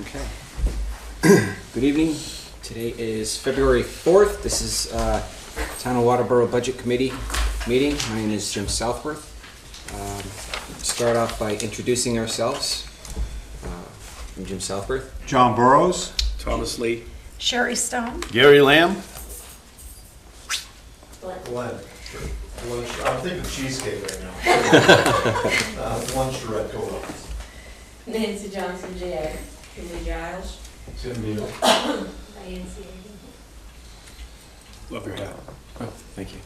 Okay. Good evening. Today is February 4th. This is Town of Waterboro Budget Committee meeting. My name is Jim Southworth. Start off by introducing ourselves. I'm Jim Southworth. John Burrows. Thomas Lee. Sherry Stone. Gary Lamb. Glenn. I'm thinking cheesecake right now. Glenn Charette, co-office. Nancy Johnson, J.A. Kimberly Giles. Tim Neal. Diane Seaton. Love your hat. Oh, thank you.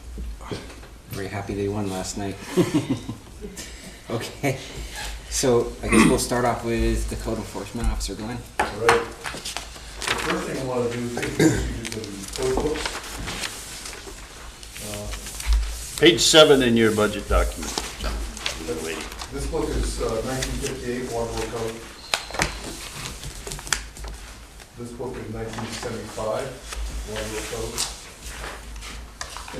Very happy they won last night. Okay. So I guess we'll start off with the Code Enforcement Officer, Glenn. All right. The first thing I want to do is take the code books. Page 7 in your budget document. John. Waiting. This book is 1958 Waterboro Code. This book is 1975 Waterboro Code.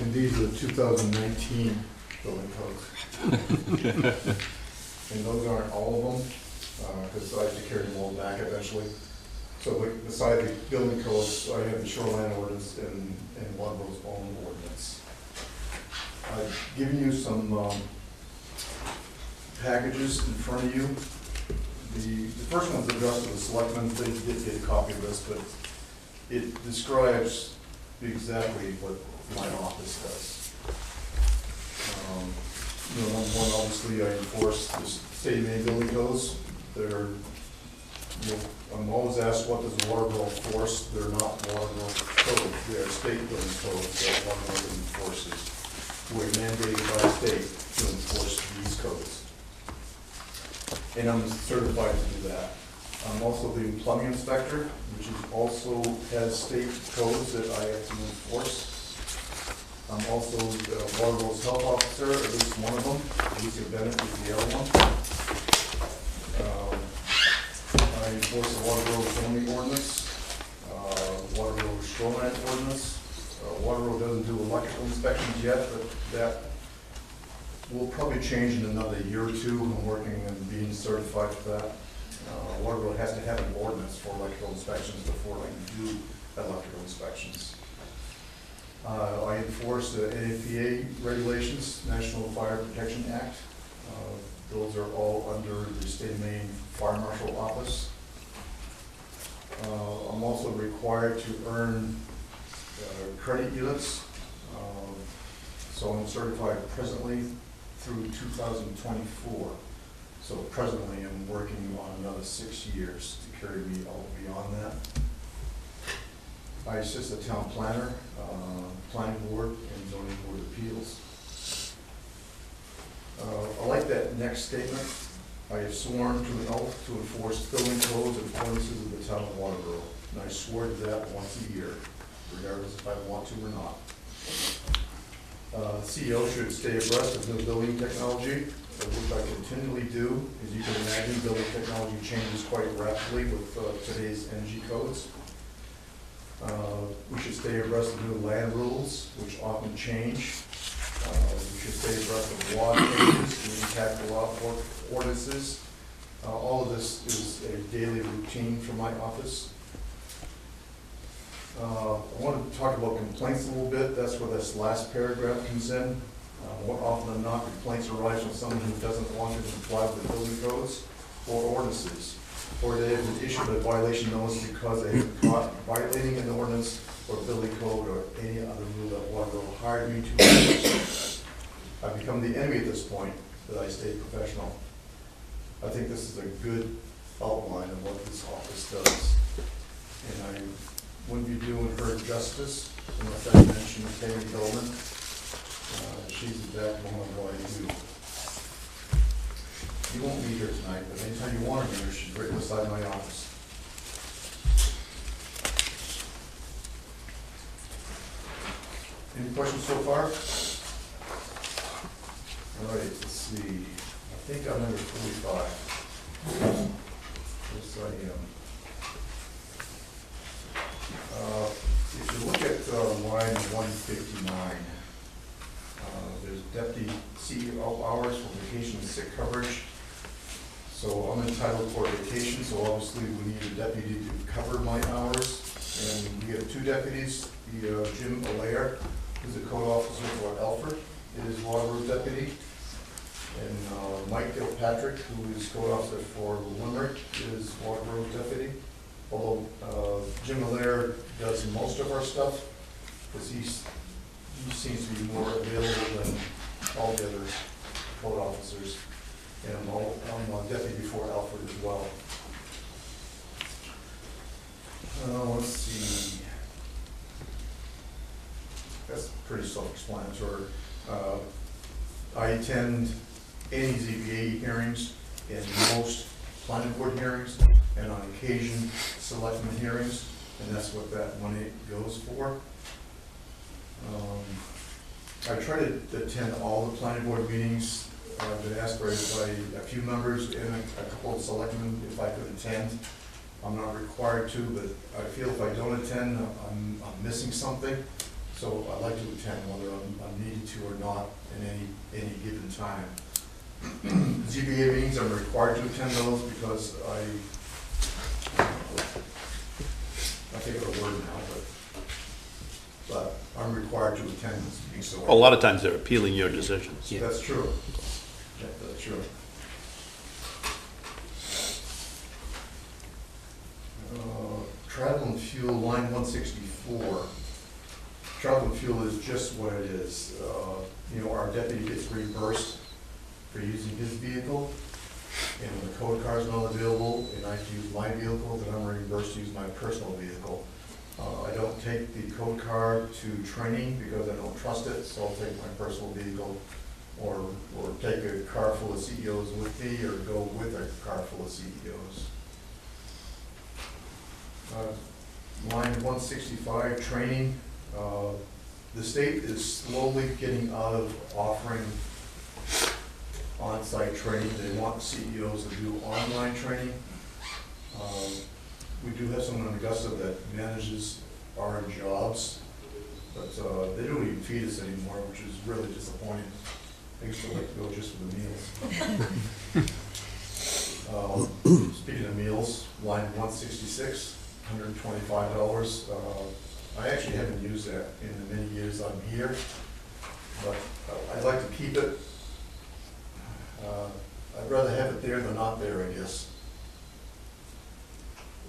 And these are the 2019 building codes. And those aren't all of them, because I have to carry them all back eventually. So beside the building codes, I have the shoreline ordinance and Waterboro's own ordinance. I've given you some packages in front of you. The first one's addressed to the selectmen. They did get a copy of this, but it describes exactly what my office does. Number one, obviously, I enforce the state of Maine building codes. I'm always asked, what does Waterboro enforce? They're not Waterboro codes. They are state building codes that Waterboro enforces. We're mandated by the state to enforce these codes. And I'm certified to do that. I'm also the plumbing inspector, which also has state codes that I have to enforce. I'm also Waterboro's health officer, at least one of them. Lisa Bennett is the other one. I enforce the Waterboro zoning ordinance, Waterboro shoreline ordinance. Waterboro doesn't do electrical inspections yet, but that will probably change in another year or two. I'm working and being certified for that. Waterboro has to have an ordinance for electrical inspections before I can do electrical inspections. I enforce the NFPA regulations, National Fire Protection Act. Those are all under the State of Maine Fire Marshal Office. I'm also required to earn credit units. So I'm certified presently through 2024. So presently I'm working on another 6 years to carry me all beyond that. I assist the town planner, planning board, and zoning board of appeals. I like that next statement. I have sworn to an oath to enforce building codes and ordinances of the town of Waterboro. And I swear to that once a year, regardless if I want to or not. CEO should stay abreast of new building technology, which I continually do. As you can imagine, building technology changes quite rapidly with today's energy codes. We should stay abreast of new land rules, which often change. We should stay abreast of law changes to impact the law ordinances. All of this is a daily routine for my office. I want to talk about complaints a little bit. That's where this last paragraph comes in. More often than not, complaints arise from someone who doesn't want to comply with the building codes or ordinances, or they have been issued a violation notice because they have been caught violating an ordinance or building code or any other rule that Waterboro hired me to enforce. I've become the enemy at this point, that I stay professional. I think this is a good outline of what this office does. And I wouldn't be doing her justice unless I mentioned Tammy Goldman. She's the backbone of what I do. You won't meet her tonight, but anytime you want to meet her, she's right beside my office. Any questions so far? All right, let's see. I think I'm number 45. Yes, I am. If you look at line 159, there's deputy CEO hours for vacation and sick coverage. So I'm entitled for vacation, so obviously we need a deputy to cover my hours. And we have two deputies, Jim Allaire, who's a code officer for Alfred, is water road deputy. And Mike Gilpatrick, who is code officer for Limerick, is water road deputy. Although Jim Allaire does most of our stuff, because he seems to be more available than all the other code officers. And I'm deputy for Alfred as well. Let's see. That's pretty self-explanatory. I attend any ZBA hearings and most planning board hearings, and on occasion, selectmen hearings, and that's what that money goes for. I try to attend all the planning board meetings. I've been asked by a few members and a couple of selectmen if I could attend. I'm not required to, but I feel if I don't attend, I'm missing something. So I like to attend whether I'm needed to or not in any given time. ZBA meetings, I'm required to attend those because I think of a word now, but I'm required to attend this meeting, so. A lot of times they're appealing your decisions. Yeah. That's true. Yeah, that's true. Travel and fuel, line 164. Travel and fuel is just what it is. Our deputy gets reimbursed for using his vehicle, and when the code car is not available, and I use my vehicle, then I'm reimbursed to use my personal vehicle. I don't take the code car to training because I don't trust it, so I'll take my personal vehicle, or take a car full of CEOs with me, or go with a car full of CEOs. Line 165, training. The state is slowly getting out of offering on-site training. They want CEOs to do online training. We do have someone in Augusta that manages our jobs, but they don't even feed us anymore, which is really disappointing. I used to like to go just for the meals. Speaking of meals, line 166, $125. I actually haven't used that in the many years I'm here, but I'd like to keep it. I'd rather have it there than not there, I guess.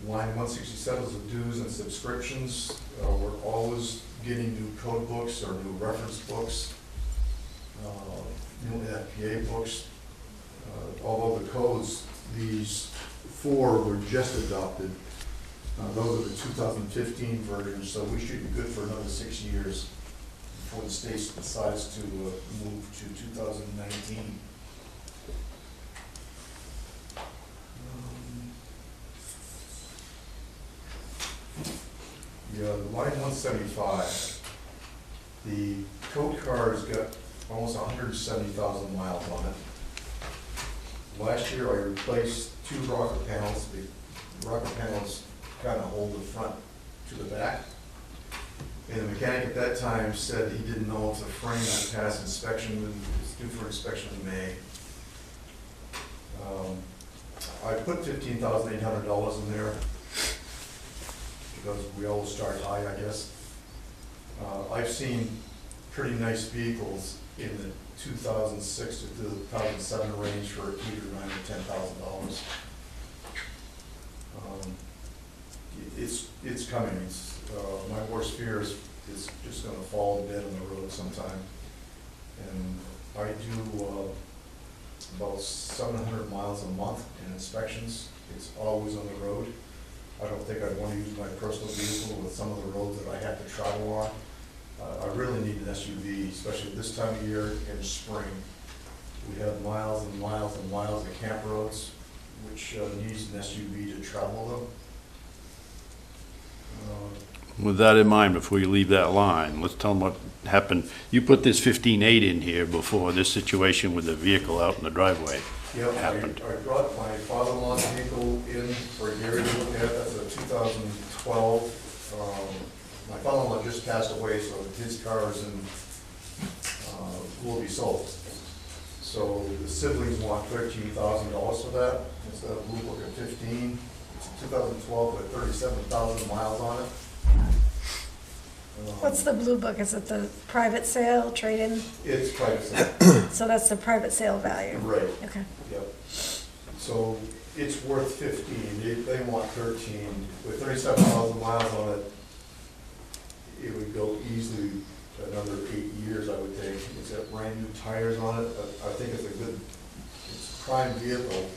Line 167 is the dues and subscriptions. We're always getting new code books or new reference books, new FPA books. Although the codes, these 4 were just adopted. Those are the 2015 versions, so we should be good for another 6 years before the state decides to move to 2019. Yeah, the line 175, the code car's got almost 170,000 miles on it. Last year I replaced 2 rocker panels. The rocker panels kind of hold the front to the back. And the mechanic at that time said he didn't know if the frame would pass inspection, and it's due for inspection in May. I put $15,800 in there because we always start high, I guess. I've seen pretty nice vehicles in the 2006 to 2007 range for either $9,000 or $10,000. It's coming. My worst fear is it's just going to fall dead on the road sometime. And I do about 700 miles a month in inspections. It's always on the road. I don't think I'd want to use my personal vehicle with some of the roads that I have to travel on. I really need an SUV, especially this time of year in spring. We have miles and miles and miles of camp roads, which needs an SUV to travel them. With that in mind, before you leave that line, let's tell them what happened. You put this 15.8 in here before this situation with the vehicle out in the driveway happened. I brought my father-in-law's vehicle in for Gary to look at. That's a 2012. My father-in-law just passed away, so his car is will be sold. So the siblings want $13,000 for that. It's got a Blue Book of 15. It's a 2012 with 37,000 miles on it. What's the blue book? Is it the private sale, trade-in? It's private sale. So that's the private sale value? Right. Okay. Yep. So it's worth 15, they want 13. With 37,000 miles on it, it would go easily another 8 years, I would think. It's got brand new tires on it. I think it's it's a prime vehicle.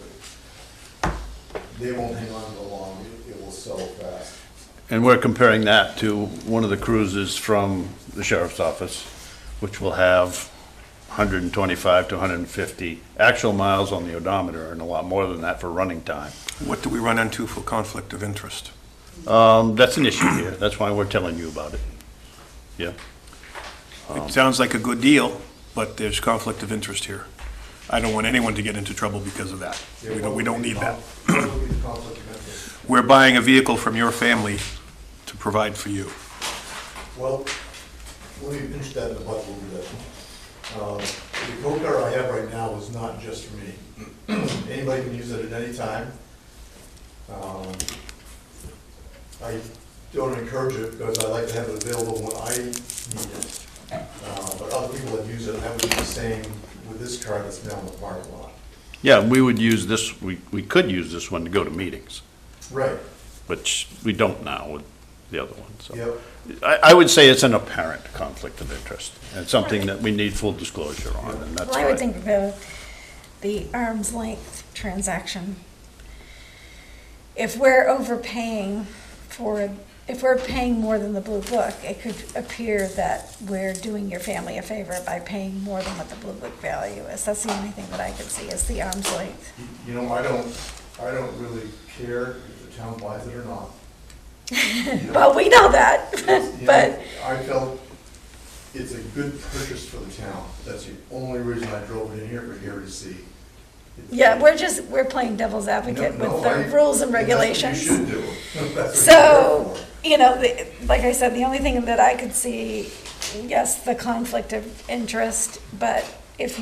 They won't hang on to long, it will sell fast. And we're comparing that to one of the cruisers from the sheriff's office, which will have 125 to 150 actual miles on the odometer and a lot more than that for running time. What do we run into for conflict of interest? That's an issue here. That's why we're telling you about it. Yeah. It sounds like a good deal, but there's conflict of interest here. I don't want anyone to get into trouble because of that. We don't need that. What would be the conflict of interest? We're buying a vehicle from your family to provide for you. Well, let me finish that in the butt a little bit. The code car I have right now is not just for me. Anybody can use it at any time. I don't encourage it because I like to have it available when I need it. But other people that use it, I would do the same with this car that's now in the parking lot. Yeah, we would use this, we could use this one to go to meetings, Right, which we don't now with the other one, so. yep. I would say it's an apparent conflict of interest, and something that we need full disclosure on, and that's Well, I would right. think the arm's length transaction, if we're overpaying if we're paying more than the blue book, it could appear that we're doing your family a favor by paying more than what the blue book value is. That's the only thing that I could see is the arm's length. You know, I don't really care if the town buys it or not. Well, we know that, You know, but, I felt it's a good purchase for the town. That's the only reason I drove it in here to see. yeah, we're playing devil's advocate No, with the I- rules and that's regulations. what you should do. That's what So, you're there for. you know, like I said, the only thing that I could see, yes, the conflict of interest, but if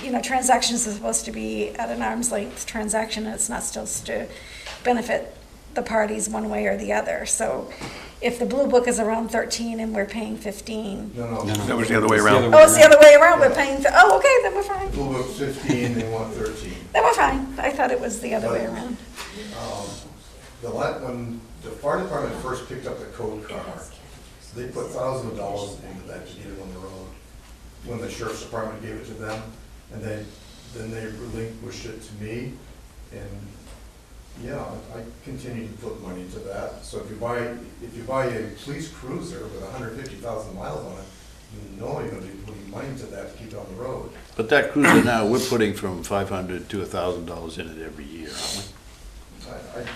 you know, transactions are supposed to be at an arm's length transaction, and it's not supposed to benefit the parties one way or the other. So if the blue book is around 13 and we're paying 15, No. That was the other way around. oh, it's the other way around, we're paying, oh, okay, then we're fine. Blue Book's 15, they want 13. Then we're fine. I thought it was the other way around. When the fire department first picked up the code car, they put thousands of dollars into that to get it on the road. When the sheriff's department gave it to them, and then they relinquished it to me, and yeah, I continue to put money into that. So if you buy a police cruiser with 150,000 miles on it, you know you're gonna be putting money into that to keep it on the road. But that cruiser now, we're putting from $500 to $1,000 in it every year, aren't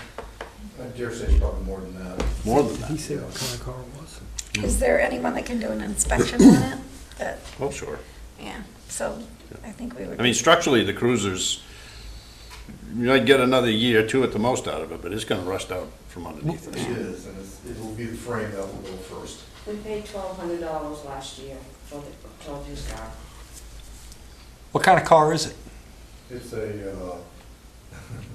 I dare say it's probably more than that. we? More than that. He said what kind of car it was. Is there anyone that can do an inspection on it? That, Well, sure. yeah, so I think we would. I mean, structurally, the cruisers, you might get another year or two at the most out of it, but it's gonna rust out from underneath It us. is, and it will be the frame that will go first. We paid $1,200 last year for his car. What kind of car is it? It's a,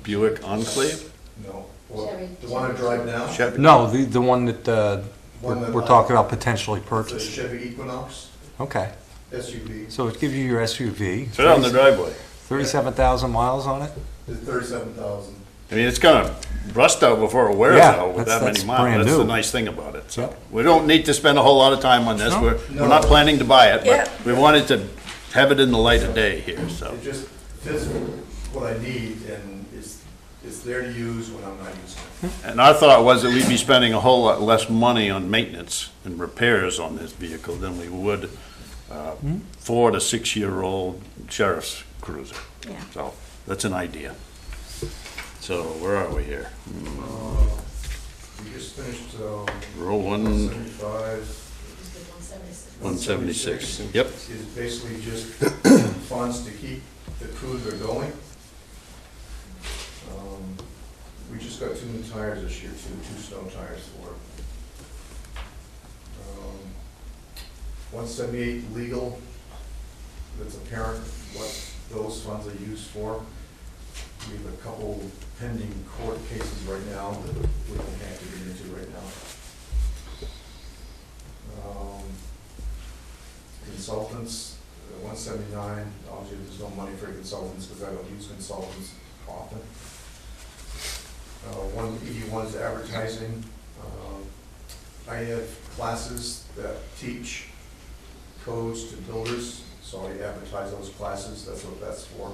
Buick Enclave? no, Chevy. the one I drive now? Chevy? No, the one that One that we're I- talking about potentially It's a purchasing. Chevy Equinox Okay, SUV. so it gives you your SUV. It's right out in the driveway. 37,000 miles on it? It's 37,000. I mean, it's gonna rust out before it wears Yeah, out with that's- that many that's miles. brand That's the new. nice thing about it, so. Yep. We don't need to spend a whole lot of time on this. No. We're not planning to buy it, Yeah. but we wanted to have it in the light of day here, so. It just fits what I need, and it's there to use when I'm not using it. And our thought was that we'd be spending a whole lot less money on maintenance and repairs on this vehicle than we would 4 to 6-year-old sheriff's cruiser. Yeah. So, that's an idea. So, where are we here? We just finished, Roll 175. 176. Yep. Is basically just funds to keep the cruiser going. We just got 2 new tires this year, two snow tires for it. 178 legal, that's apparent what those funds are used for. We have a couple pending court cases right now that we don't have to get into right now. Consultants, 179, obviously there's no money for consultants because I don't use consultants often. 181 is advertising. I have classes that teach codes to builders, so I advertise those classes, that's what that's for.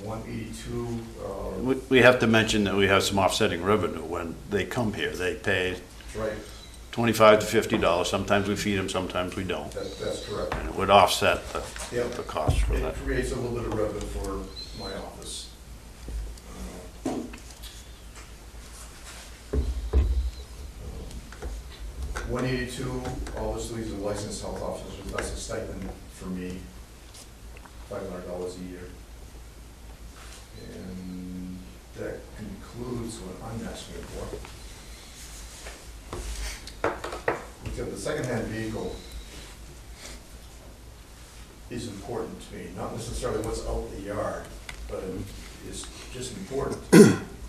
182, We have to mention that we have some offsetting revenue when they come here. They pay right, $25 to $50. Sometimes we feed them, sometimes we don't. that's correct. And it would offset Yep. the cost for It that. creates a little bit of revenue for my office. 182, all this leaves are licensed health officers, that's a stipend for me, $500 a year. And that concludes what I'm asking for. Because the secondhand vehicle is important to me, not necessarily what's out the yard, but it's just important.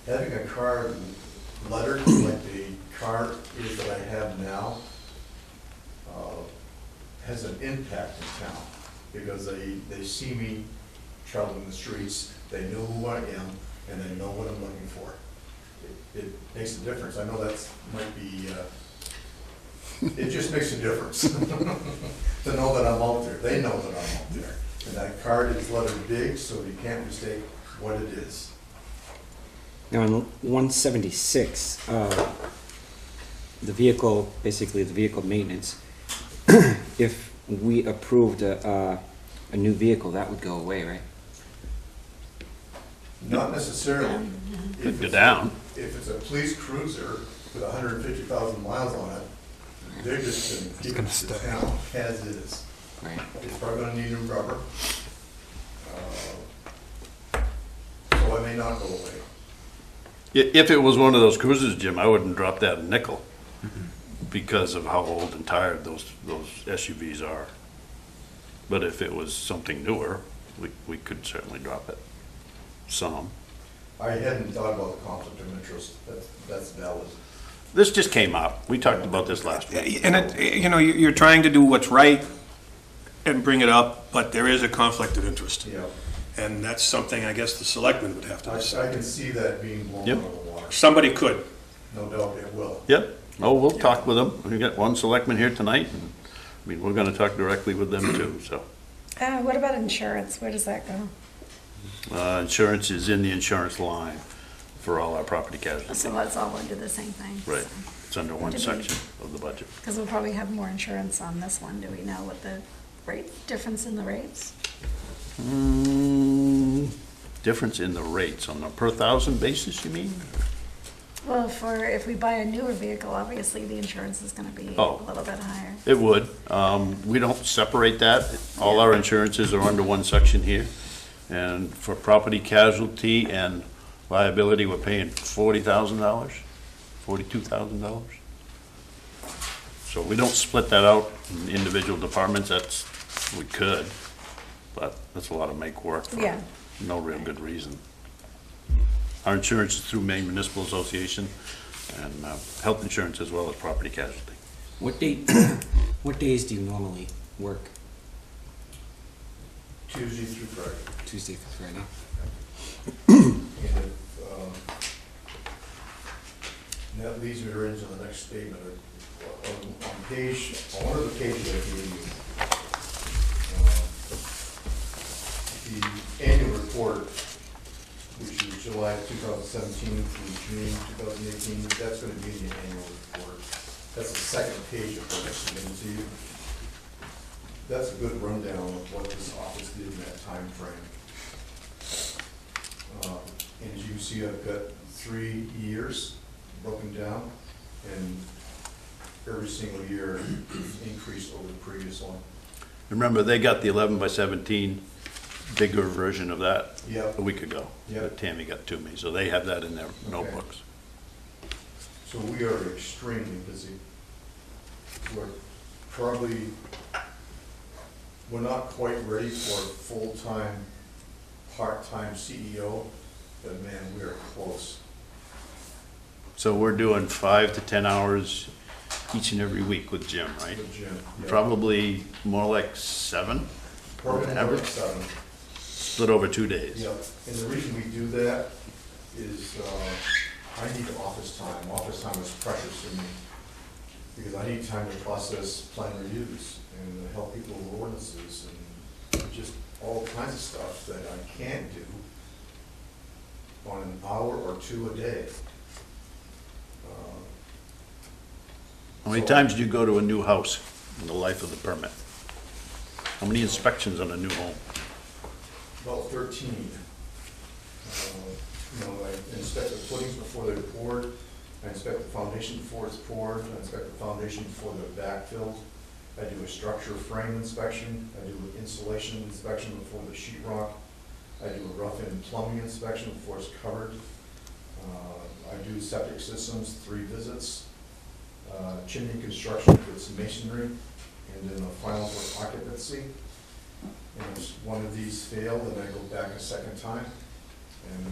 Having a car lettered like the car is that I have now has an impact in town, because they see me traveling the streets, they know who I am, and they know what I'm looking for. It makes a difference. I know that might be, it just makes a difference to know that I'm out there. They know that I'm out there. And that card is lettered big, so you can't mistake what it is. Now, on 176, the vehicle, basically the vehicle maintenance, if we approved a new vehicle, that would go away, right? Not necessarily. Could go down. If it's a police cruiser with 150,000 miles on it, they're just gonna keep it to the town as is. Right. It's probably gonna need new rubber. So I may not go away. If it was one of those cruisers, Jim, I wouldn't drop that a nickel because of how old and tired those SUVs are. But if it was something newer, we could certainly drop it some. I hadn't thought about the conflict of interest. That's valid. This just came up. We talked about this last week. And you're trying to do what's right and bring it up, but there is a conflict of interest. Yeah. And that's something I guess the selectmen would have to I decide. can see that being blown Yep. out of the water. Somebody could. No doubt it will. Yep. Oh, we'll talk with them. We got one selectman here tonight. And, I mean, we're gonna talk directly with them too, so. What about insurance? Where does that go? Insurance is in the insurance line for all our property casualty. So that's all under the same thing. Right. It's under one Did we- section of the budget. Because we'll probably have more insurance on this one. Do we know what the difference in the rates? Difference in the rates on a per thousand basis, you mean? Well, if we buy a newer vehicle, obviously the insurance is gonna be a Oh. little bit higher. It would. We don't separate that. All our insurances are under one section here. And for property casualty and liability, we're paying $40,000, $42,000. So we don't split that out in individual departments. We could, but that's a lot of make work for Yeah. no real good reason. Our insurance is through Maine Municipal Association and health insurance as well as property casualty. What what days do you normally work? Tuesday through Friday. Tuesday through Friday? And that leads me right into the next statement. On one of the pages I gave you, the annual report, which is July 2017 through June 2018, that's going to be in the annual report. That's the second page of what I submitted to you. That's a good rundown of what this office did in that time frame. And as you see, I've got 3 years broken down, and every single year increased over the previous one. Remember, they got the 11 by 17 bigger version of that Yep. a week ago. Yep. That Tammy got to me, so they have that in their Okay. notebooks. So we are extremely busy. We're not quite ready for full-time part-time CEO, but man, we are close. So we're doing 5 to 10 hours each and every week with Jim, right? With Jim. Yeah. Probably more like 7, Probably more average? like 7. split over 2 days. Yep, and the reason we do that is, I need office time. Office time is precious to me, because I need time to process plan reviews and help people with ordinances and just all kinds of stuff that I can't do on an hour or 2 a day. How many times do you go to a new house in the life of the permit? How many inspections on a new home? About 13. You know, I inspect the footings before they're poured, I inspect the foundation before it's poured, I inspect the foundation before they're backfilled. I do a structure frame inspection, I do an insulation inspection before the sheetrock, I do a rough-in plumbing inspection before it's covered. I do septic systems, 3 visits, chimney construction if it's masonry, and then a final for occupancy. And if one of these fail, then I go back a second time, and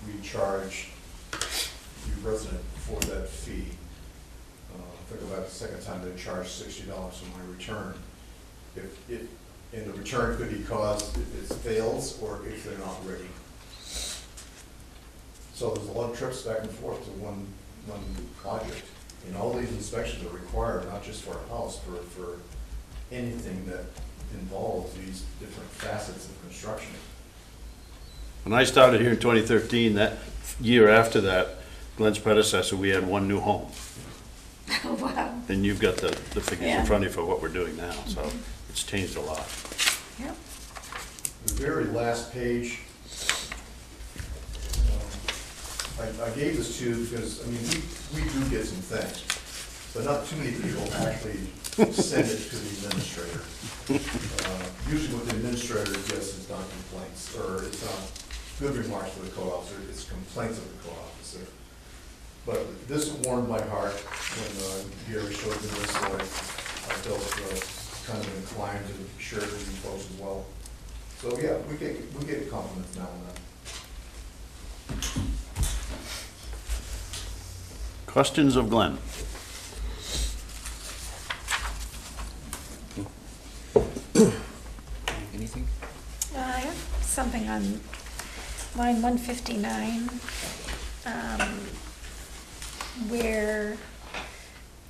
we charge the resident for that fee. If I go back the second time, they charge $60 for my return. And the return could be caused if it fails or if they're not ready. So there's a lot of trips back and forth to one project. And all these inspections are required, not just for a house, for anything that involves these different facets of construction. When I started here in 2013, that year after that, Glenn's predecessor, we had 1 new home. Oh, wow. And you've got the figures Yeah. in front of you for what we're doing now, so it's changed a lot. Yep. The very last page, I gave this to you because, I mean, we do get some things, but not too many people actually send it to the administrator. Usually what the administrator gets is not complaints, or it's not good remarks for the code officer, it's complaints of the code officer. But this warmed my heart when Gary showed me this, so I felt kind of inclined to share it with you folks as well. So, yeah, we get compliments now and then. Questions of Glenn? Anything? I have something on line 159, where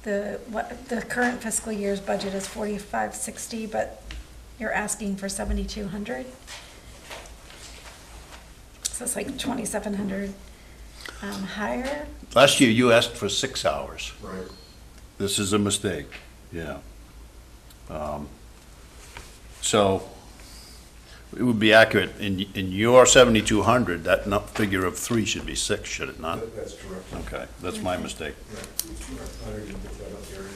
the current fiscal year's budget is 4560, but you're asking for 7,200. So it's like 2,700 higher. Last year, you asked for 6 hours. Right. This is a mistake, yeah. So it would be accurate, in your 7,200, that figure of 3 should be 6, should it not? That's correct. Okay, that's my mistake. Right. I didn't even get that up, Gary.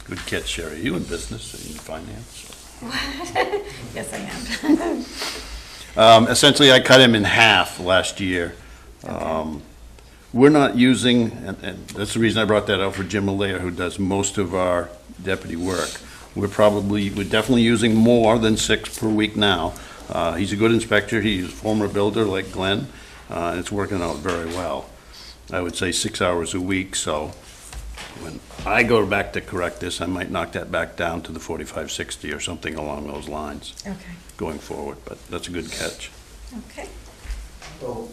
Good catch, Sherry. You in business, in finance? Yes, I am. Essentially, I cut him in half last year. We're not using, and that's the reason I brought that out for Jim Malaya, who does most of our deputy work. We're definitely using more than 6 per week now. He's a good inspector. He's a former builder like Glenn, and it's working out very well. I would say 6 hours a week, so when I go back to correct this, I might knock that back down to the 4560 or something along those lines Okay, going forward, but that's a good catch. okay. Well,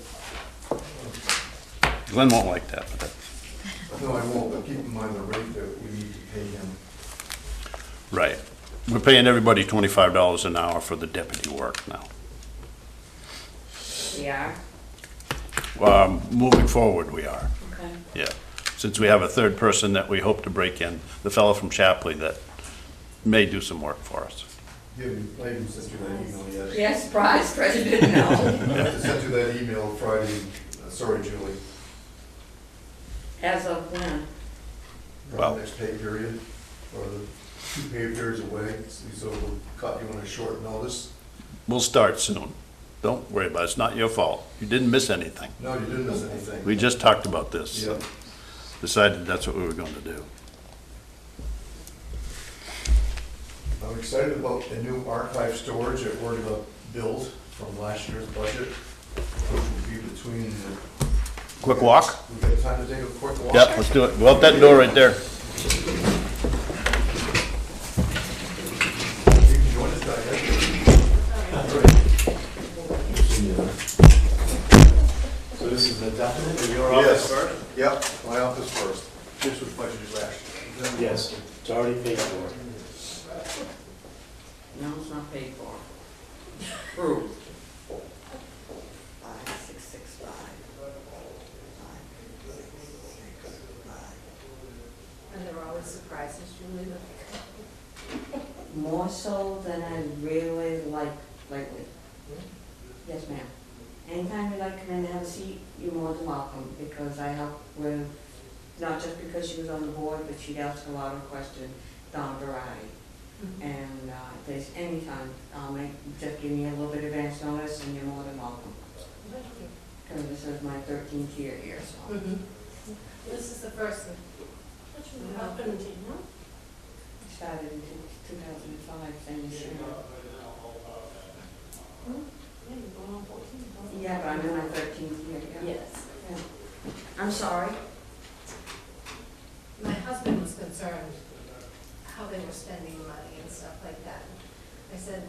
Glenn won't like that, but that's no, I won't, but keep in mind the rate that we need to pay him. right. We're paying everybody $25 an hour for the deputy work now. We are, Moving forward, we are, okay. yeah. Since we have a third person that we hope to break in, the fellow from Shapley that may do some work for us. I haven't sent you that email yet. Yeah, surprise, President, no. I sent you that email Friday, sorry, Julie. As of when? Well- Next pay period, or the 2 pay periods away, so we'll cut you on a short notice. We'll start soon. Don't worry about it, it's not your fault. You didn't miss anything. No, you didn't miss anything. We just talked about this. Yeah. Decided that's what we were going to do. I'm excited about the new archive storage that we're gonna build from last year's budget, which will be between the. Quick walk? We got time to take a quick walk? Yep, let's do it. Go out that door right there. You can join us, Diane. So this is a definite, in your Yes. office first? Yep, my office first. This was budgeted last year. Yes, it's already paid for. No, it's not paid for. Approved. 5665. And there are always surprises, Julie, More so than I really like lately. Yes, ma'am. Anytime you'd like to come in and have a seat, you're more than welcome, because I help with, not just because she was on the board, but she'd ask a lot of questions, Don Variety. And if there's any time, just give me a little bit of advance notice and you're more than welcome. Because this is my 13th year here, so. this is the first one. How couldn't you, no? I started in 2005, same as you. Yeah, you're going on 14. Yeah, but I'm in my 13th year, yeah. Yes. Yeah. I'm sorry. My husband was concerned how they were spending money and stuff like that. I said,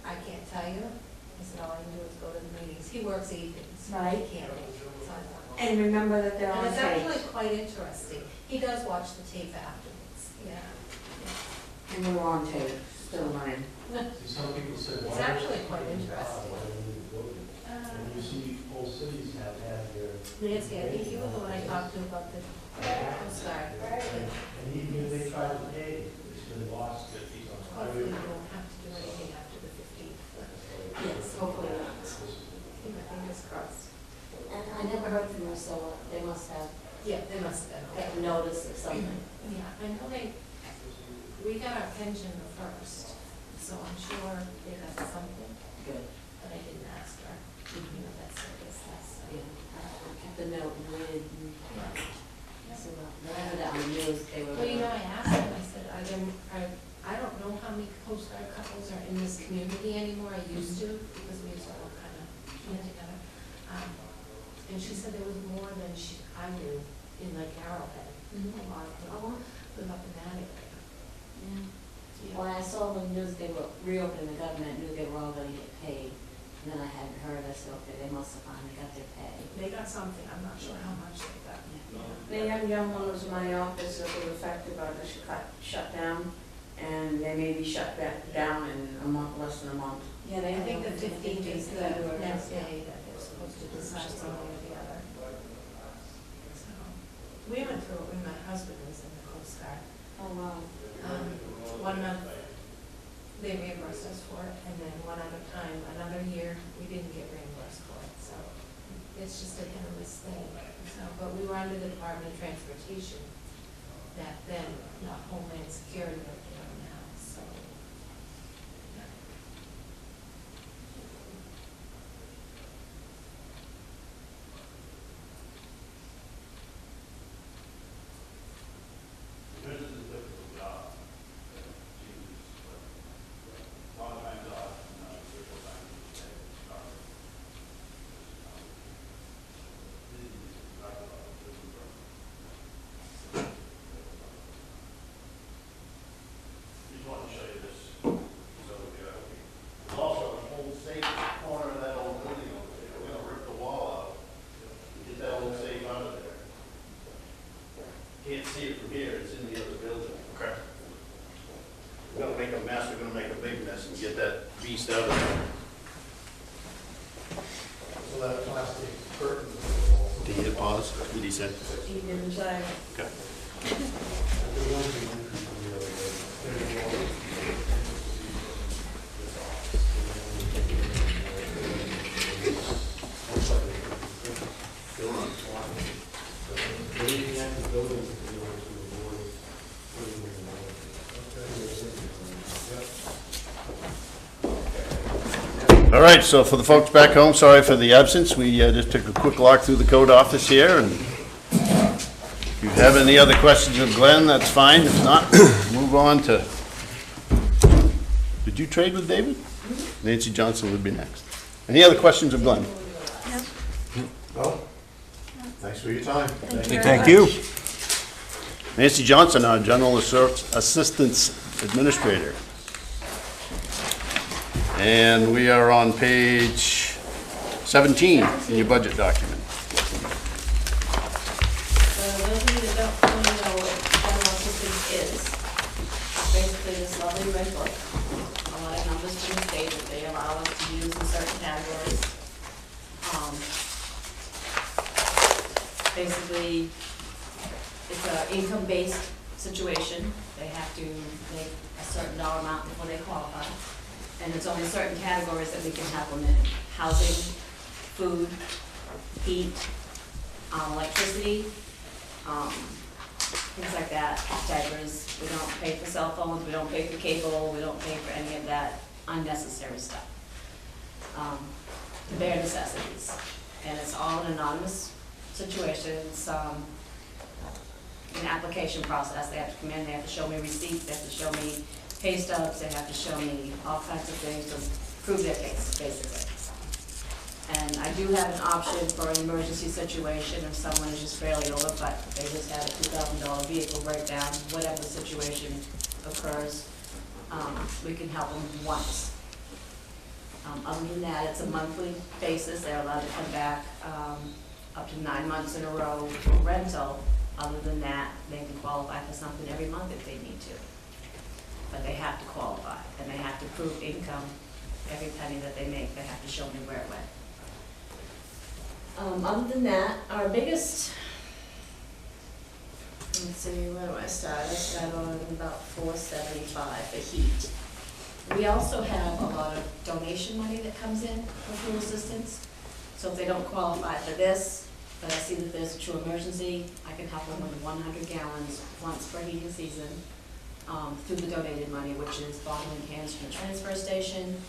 I can't tell you. I said, all I can do is go to the meetings. He works evenings. Right. He can't. So I thought, And remember that they're and on it's tape. actually quite interesting. He does watch the tape afterwards, yeah. And we're on tape, still running. Some people said. It's actually quite interesting. And you see whole cities have had their, Nancy, I think you were the one I talked to about the Coast Guard. and even if they try to pay, it's been lost. Hopefully we won't have to do anything after the 15th. Yes, hopefully not. Keep my fingers crossed. And I never heard from her, so they must have Yeah, they must have been. gotten notice of something. Yeah, I know we got our pension the first, so I'm sure they got something, Good. but I didn't ask her. You know, that's serious, that's, Yeah. I kept a note and waited and, so, whenever that on the news, they were. Well, you know, I asked them, I said, I don't know how many Coast Guard couples are in this community anymore, I used to, because we used to all kind of get together. And she said there was more than I knew in like Arrowhead, a lot of people live up in that area. Yeah. When I saw the news, they were reopening the government, knew they were all gonna get paid. And then I hadn't heard, I said, okay, they must have finally got their pay. They got something, I'm not sure how much they got. The young gentleman was in my office that was affected by the shutdown, and they may be shut back down in a month, less than a month. Yeah, I think the 15th is the next day that they're supposed to decide one way or the other. So, we went through it when my husband was in the Coast Guard. Oh, wow. 1 month, they reimbursed us for it, and then one other time, another year, we didn't get reimbursed for it, so it's just a hit or miss thing. So, but we were under the Department of Transportation back then, not Homeland Security like they are now, so. Yeah. Just want to show you this. So, also, the old safe corner of that old building over there, we're gonna rip the wall out, get that old safe out of there. Can't see it from here, it's in the other building. Okay. We're gonna make a mess, we're gonna make a big mess and get that beast out of there. So that plastic curtain. Did he hit pause? Did he say? He didn't say. Okay. All right, so for the folks back home, sorry for the absence. We just took a quick walk through the code office here, and if you have any other questions of Glenn, that's fine. If not, move on to, did you trade with David? Nancy Johnson would be next. Any other questions of Glenn? Well, thanks for your time. Thank you. Nancy Johnson, our General Assistance Administrator. And we are on page 17 in your budget document. So those of you that don't really know what general assistance is, it's basically this lovely red book. A lot of numbers from the state that they allow us to use in certain categories. Basically, it's an income-based situation. They have to make a certain dollar amount before they qualify. And it's only certain categories that we can have them in. Housing, food, heat, electricity, things like that, diapers. We don't pay for cell phones, we don't pay for cable, we don't pay for any of that unnecessary stuff. Bare necessities. And it's all an anonymous situation. It's an application process. They have to come in, they have to show me receipts, they have to show me pay stubs, they have to show me all kinds of things to prove their case, basically. And I do have an option for an emergency situation if someone is just barely over, but they just had a $2,000 vehicle breakdown, whatever the situation occurs, we can help them once. Other than that, it's a monthly basis. They're allowed to come back up to 9 months in a row for rental. Other than that, they can qualify for something every month if they need to. But they have to qualify, and they have to prove income. Every penny that they make, they have to show me where it went. Other than that, our biggest, let's see, where do I start? I start on about $475 for heat. We also have a lot of donation money that comes in for food assistance. So if they don't qualify for this, but I see that there's a true emergency, I can help them with 100 gallons once per heating season through the donated money, which is bottling cans from the transfer station.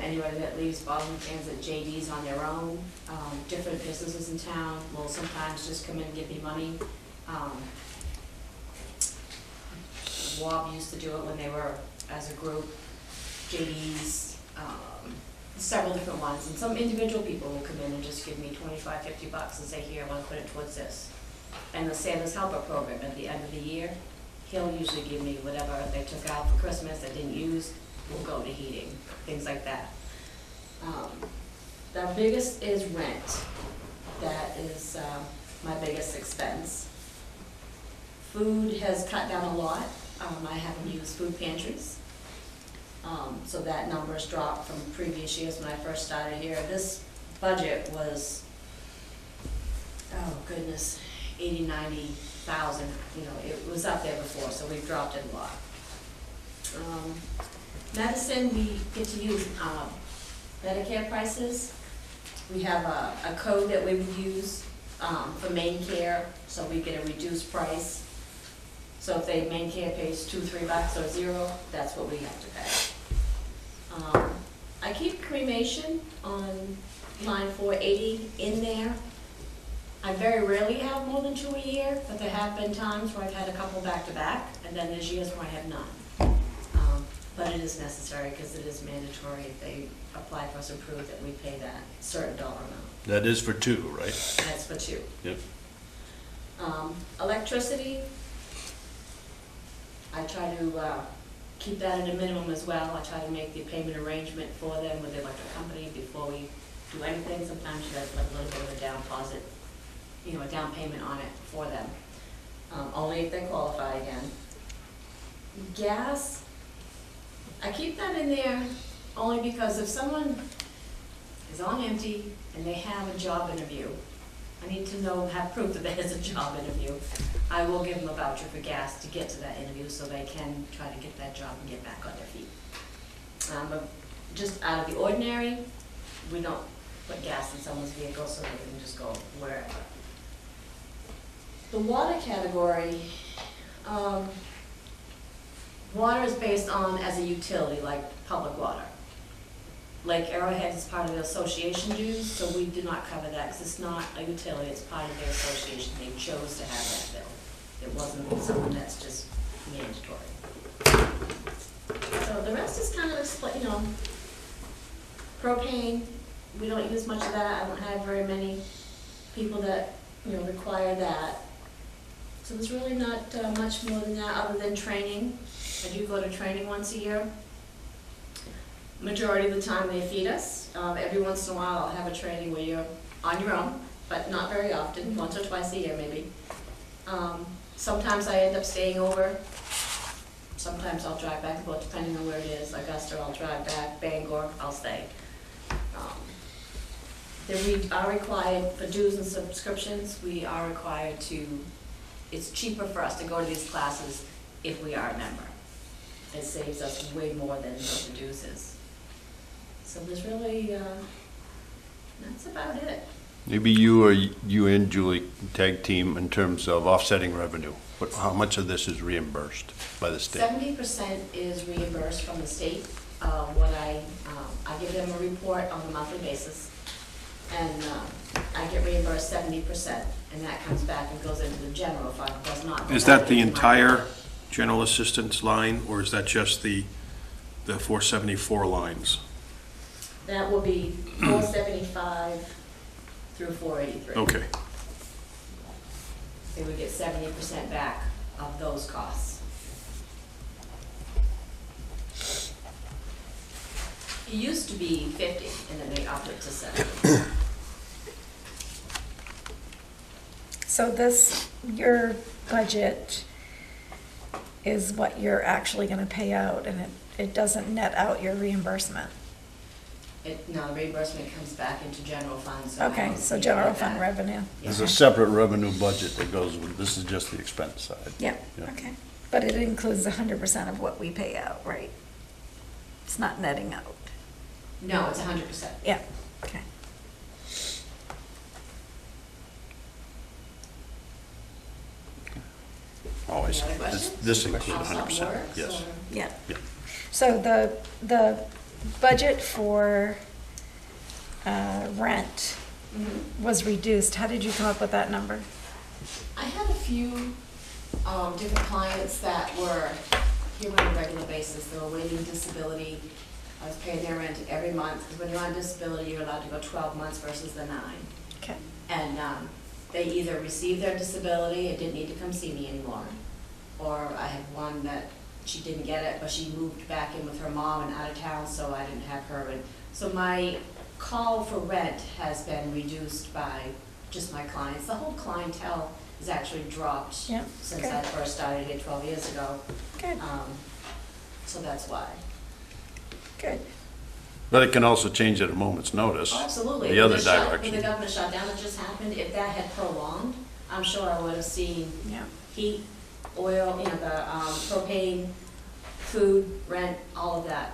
Anybody that leaves bottling cans at JD's on their own, different businesses in town will sometimes just come in and give me money. WAB used to do it when they were as a group, JD's, several different ones, and some individual people will come in and just give me $25, $50 and say, here, I want to put it towards this. And the Santa's Helper program at the end of the year, he'll usually give me whatever they took out for Christmas that didn't use, will go to heating, things like that. The biggest is rent. That is my biggest expense. Food has cut down a lot. I haven't used food pantries. So that number's dropped from previous years when I first started here. This budget was, oh goodness, 80, 90,000. You know, it was up there before, so we've dropped it a lot. Medicine, we get to use Medicare prices. We have a code that we would use for main care, so we get a reduced price. So if they main care pays $2, $3 or $0, that's what we have to pay. I keep cremation on line 480 in there. I very rarely have more than 2 a year, but there have been times where I've had a couple back to back, and then there's years where I have none. But it is necessary because it is mandatory if they apply for us to prove that we pay that certain dollar amount. That is for 2, right? That's for 2. Yep. Electricity, I try to keep that at a minimum as well. I try to make the payment arrangement for them with the electric company before we do anything. Sometimes you have like a little bit of a down deposit, you know, a down payment on it for them. Only if they qualify again. Gas, I keep that in there only because if someone is on empty and they have a job interview, I need to know, have proof that there is a job interview. I will give them a voucher for gas to get to that interview so they can try to get that job and get back on their feet. But just out of the ordinary, we don't put gas in someone's vehicle so they can just go wherever. The water category, water is based on as a utility, like public water. Lake Arrowhead is part of the association dues, so we do not cover that because it's not a utility, it's part of their association. They chose to have that bill. It wasn't something that's just mandatory. So the rest is kind of split, you know, Propane, we don't use much of that. I don't have very many people that, require that. So there's really not much more than that, other than training. I do go to training once a year. Majority of the time they feed us. Every once in a while I'll have a training where you're on your own, but not very often, once or twice a year maybe. Sometimes I end up staying over. Sometimes I'll drive back and forth depending on where it is. Augusta, I'll drive back. Bangor, I'll stay. We are required for dues and subscriptions. We are required to, it's cheaper for us to go to these classes if we are a member. It saves us way more than what the dues is. So there's really, that's about it. Maybe you and Julie tag team in terms of offsetting revenue. How much of this is reimbursed by the state? 70% is reimbursed from the state. I give them a report on a monthly basis, and I get reimbursed 70%, and that comes back and goes into the general fund. It does not go Is back that the into my entire fund. general assistance line, or is that just the 474 lines? That will be 475 through 483. Okay. They would get 70% back of those costs. It used to be 50, and then they upped it to 70. So this, your budget is what you're actually gonna pay out, and it doesn't net out your reimbursement. No, the reimbursement comes back into general fund, so I Okay, don't so see general that. fund revenue. There's a separate revenue budget that goes with, this is just the expense side. Yeah, Yeah. okay. But it includes 100% of what we pay out, right? It's not netting out. No, it's 100%. Yeah, okay. Always. Any other questions? This includes How something 100%, works, yes. or- Yeah. Yeah. So the budget for rent was reduced. How did you come up with that number? I had a few different clients that were here on a regular basis. They were waiting disability. I was paying their rent every month, because when you're on disability, you're allowed to go 12 months versus the 9. Okay. And they either received their disability and didn't need to come see me anymore, or I had one that she didn't get it, but she moved back in with her mom and out of town, so I didn't have her. And so my call for rent has been reduced by just my clients. The whole clientele has actually dropped Yeah, since good. I first started it 12 years ago. Good, So that's why. good. But it can also change at a moment's notice. Oh, absolutely. The other When direction. the government shutdown that just happened, if that had prolonged, I'm sure I would have seen Yeah. heat, oil, the propane, food, rent, all of that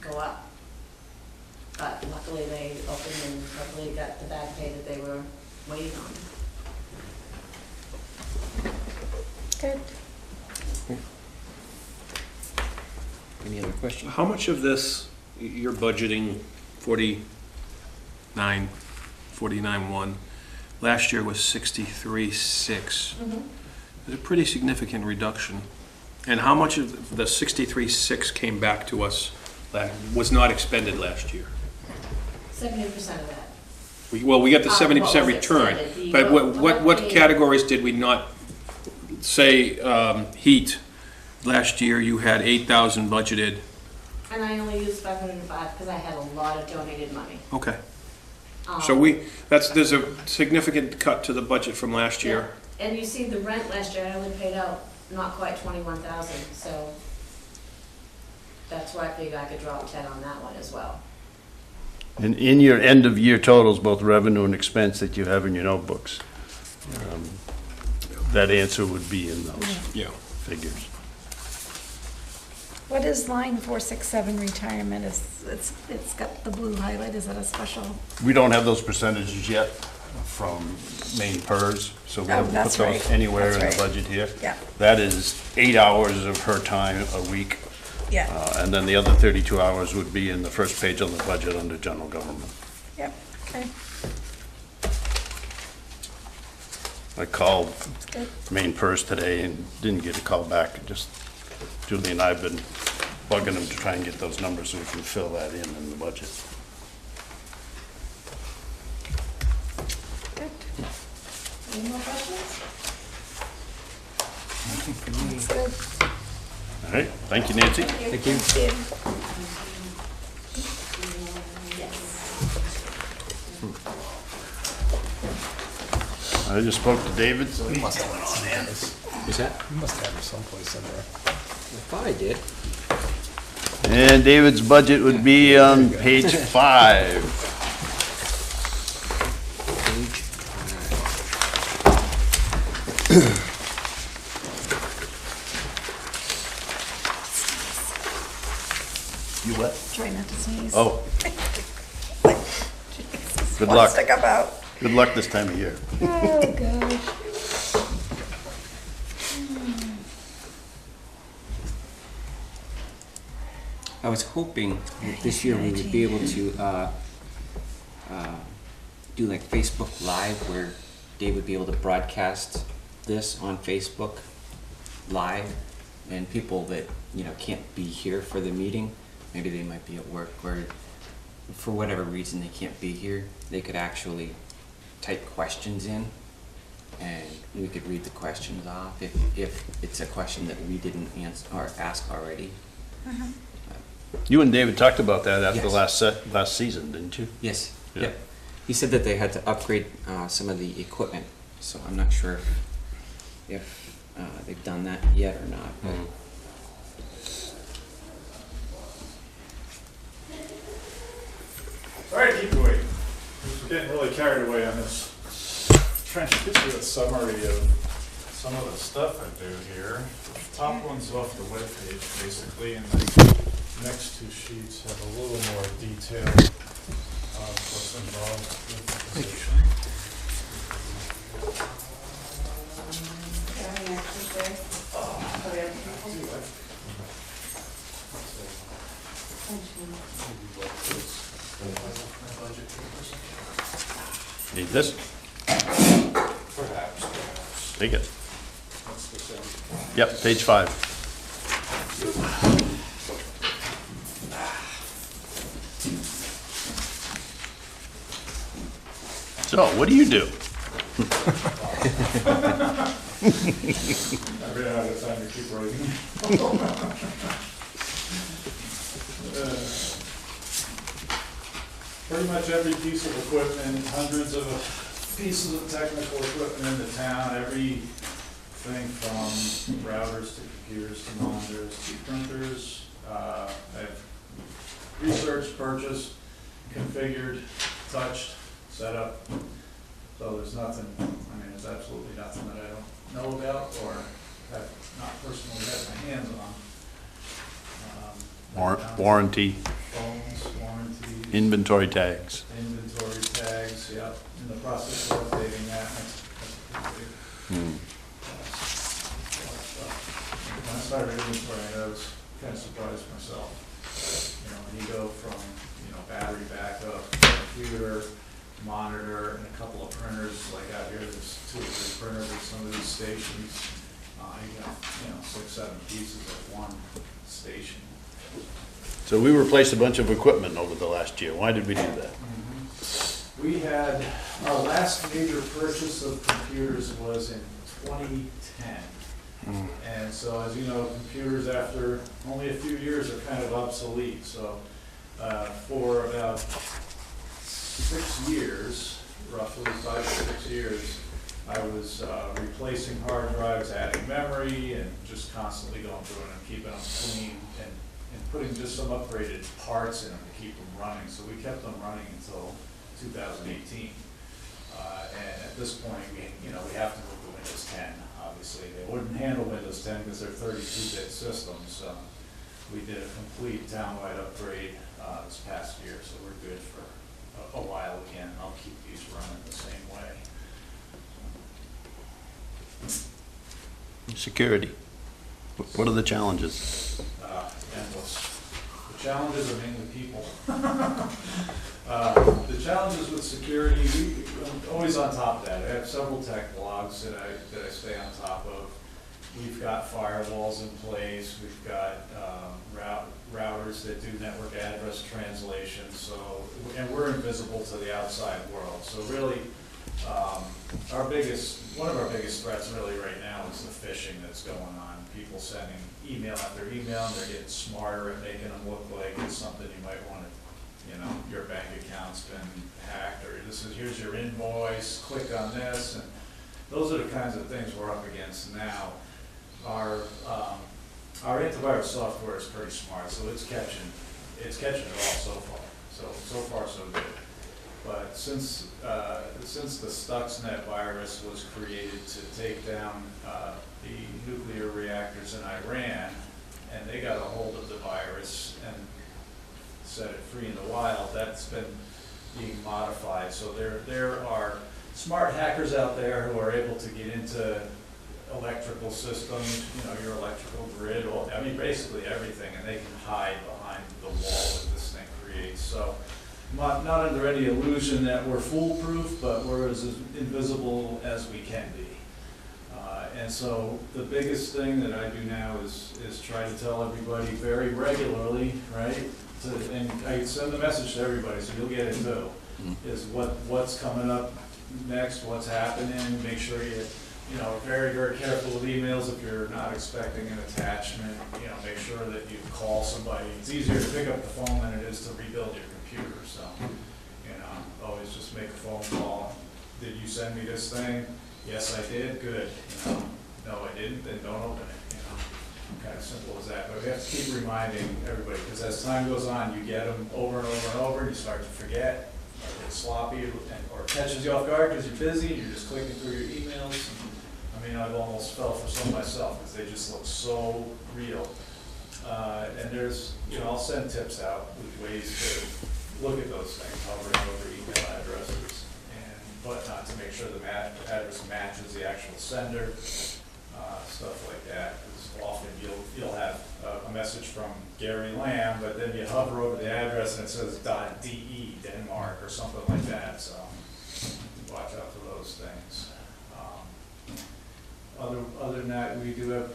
go up. But luckily they opened and luckily got the back pay that they were waiting on. Good. Any other questions? How much of this, you're budgeting 49.1, last year was 63.6. It's a pretty significant reduction. And how much of the 63.6 came back to us, was not expended last year? 70% of that. Well, we got the What 70% was return, expended, the- but what what categories did we not, say, heat, last year you had 8,000 budgeted, And I only used 505 because I had a lot of donated money. okay. So there's a significant cut to the budget from last year. Yeah. And you see the rent last year, I only paid out not quite 21,000, so that's why I figured I could drop 10 on that one as well. And in your end-of-year totals, both revenue and expense that you have in your notebooks, that answer would be in those Yeah. figures. What is line 467 retirement? It's got the blue highlight. Is that a special? We don't have those percentages yet from main PERS, so we Oh, haven't put that's those right. anywhere in the That's right. budget here. Yeah. That is 8 hours of her time a week, Yeah. and then the other 32 hours would be in the first page on the budget under general government. Yep, okay, I called good. main PERS today and didn't get a call back. Just Julie and I have been bugging them to try and get those numbers so we can fill that in the budget. Any more questions? Thank That's good. All right, thank you, Nancy. Thank you. Thank I just spoke to David, so he Who's that? You must have it someplace in there. I thought I did. And David's budget would be on page 5. Page 5. You what? Try not to sneeze. Oh, Jesus, Good wants luck. to come out. good luck this time of year. Oh, gosh. I was hoping that this year we would be able to do like Facebook Live, where Dave would be able to broadcast this on Facebook Live, and people that, you know, can't be here for the meeting, maybe they might be at work, or for whatever reason they can't be here, they could actually type questions in, and we could read the questions off if it's a question that we didn't answer or ask already. You and David talked about that after Yes. last season, didn't you? Yes, Yeah. yep. He said that they had to upgrade some of the equipment, so I'm not sure if they've done that yet or not. But All right, keep going. We're getting really carried away on this. Trying to get you a summary of some of the stuff I do here. The top one's off the webpage, basically, and the next two sheets have a little more detail of what's involved with the position. Need this? Perhaps. Take it. That's the same. Yep, page 5. So, what do you do? I ran out of time to keep writing. Pretty much every piece of equipment, hundreds of pieces of technical equipment in the town, everything from routers to computers to monitors to printers. I've researched, purchased, configured, touched, set up. So there's nothing, I mean, there's absolutely nothing that I don't know about or have not personally had my hands on. Warranty, Phones, warranties, inventory tags. inventory tags, yep, in the process of updating that. That's pretty big. Hmm. When I started inventory, I was kind of surprised myself. You know, when you go from, you know, battery backup, computer, monitor, and a couple of printers, like out here, there's 2 or 3 printers at some of these stations. You got, you know, 6, 7 pieces at one station. So we replaced a bunch of equipment over the last year. Why did we do that? We had, our last major purchase of computers was in 2010. And so, as you know, computers after only a few years are kind of obsolete. So for about 6 years, roughly 5 to 6 years, I was replacing hard drives, adding memory, and just constantly going through them and keeping them clean and putting just some upgraded parts in them to keep them running. So we kept them running until 2018. And at this point, we have to move to Windows 10. Obviously, they wouldn't handle Windows 10 because they're 32-bit systems. So we did a complete townwide upgrade this past year, so we're good for a while again. I'll keep these running the same way. Security. What are the challenges? Endless. The challenges are mainly people. The challenges with security, I'm always on top of that. I have several tech blogs that I stay on top of. We've got firewalls in place. We've got routers that do network address translation. So, and we're invisible to the outside world. So really, One of our biggest threats really right now is the phishing that's going on. People sending email after email, and they're getting smarter at making them look like it's something you might want to, your bank account's been hacked, or here's your invoice, click on this, and those are the kinds of things we're up against now. Our antivirus software is pretty smart, so it's catching it all so far. So far so good. But since the Stuxnet virus was created to take down the nuclear reactors in Iran, and they got a hold of the virus and set it free in the wild, that's been being modified. So there are smart hackers out there who are able to get into electrical systems, your electrical grid, basically everything, and they can hide behind the wall that this thing creates. So not under any illusion that we're foolproof, but we're as invisible as we can be. And so the biggest thing that I do now is try to tell everybody very regularly, right? And I send the message to everybody, so you'll get it too, is what's coming up next, what's happening. Make sure you're very, very careful with emails if you're not expecting an attachment. Make sure that you call somebody. It's easier to pick up the phone than it is to rebuild your computer. So, always just make a phone call. Did you send me this thing? Yes, I did. Good. No, I didn't. Then don't open it. Kind of simple as that. But we have to keep reminding everybody, because as time goes on, you get them over and over and over, and you start to forget, or get sloppy, or it catches you off guard because you're busy. You're just clicking through your emails. I've almost fell for some myself because they just look so real. And there's, I'll send tips out with ways to look at those things, hovering over email addresses and whatnot to make sure the address matches the actual sender, stuff like that. Because often you'll have a message from Gary Lamb, but then you hover over the address and it says .de Denmark or something like that. So watch out for those things. Other than that, we do have,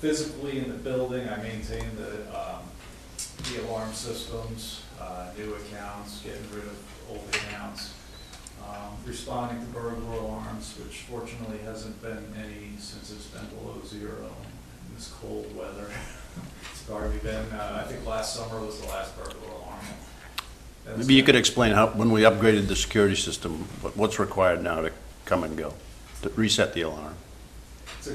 physically in the building, I maintain the alarm systems, new accounts, getting rid of old accounts, responding to burglar alarms, which fortunately hasn't been any since it's been below zero in this cold weather. It's already been, I think last summer was the last burglar alarm. Maybe you could explain when we upgraded the security system, what's required now to come and go, to reset the alarm? To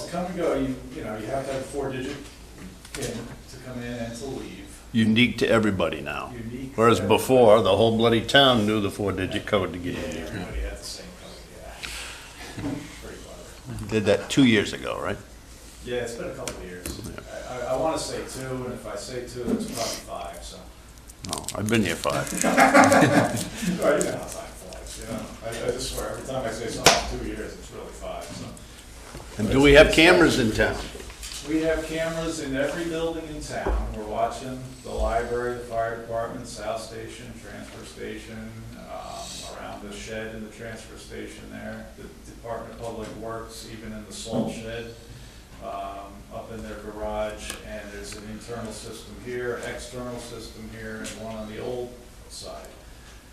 come and go, you have to have a 4-digit PIN to come in and to leave. Unique to everybody now. Unique. Whereas before, the whole bloody town knew the 4-digit code to get in here. Everybody had the same code, yeah. Pretty clever. Did that 2 years ago, right? Yeah, it's been a couple of years. I want to say 2, and if I say 2, it's probably 5, so. No, I've been here 5. All right, you know how time flies, I just swear, every time I say something 2 years, it's really 5, so. And do we have cameras in town? We have cameras in every building in town. We're watching the library, the fire department, South Station, transfer station, around the shed in the transfer station there, the Department of Public Works, even in the salt shed, up in their garage, and there's an internal system here, external system here, and one on the old side.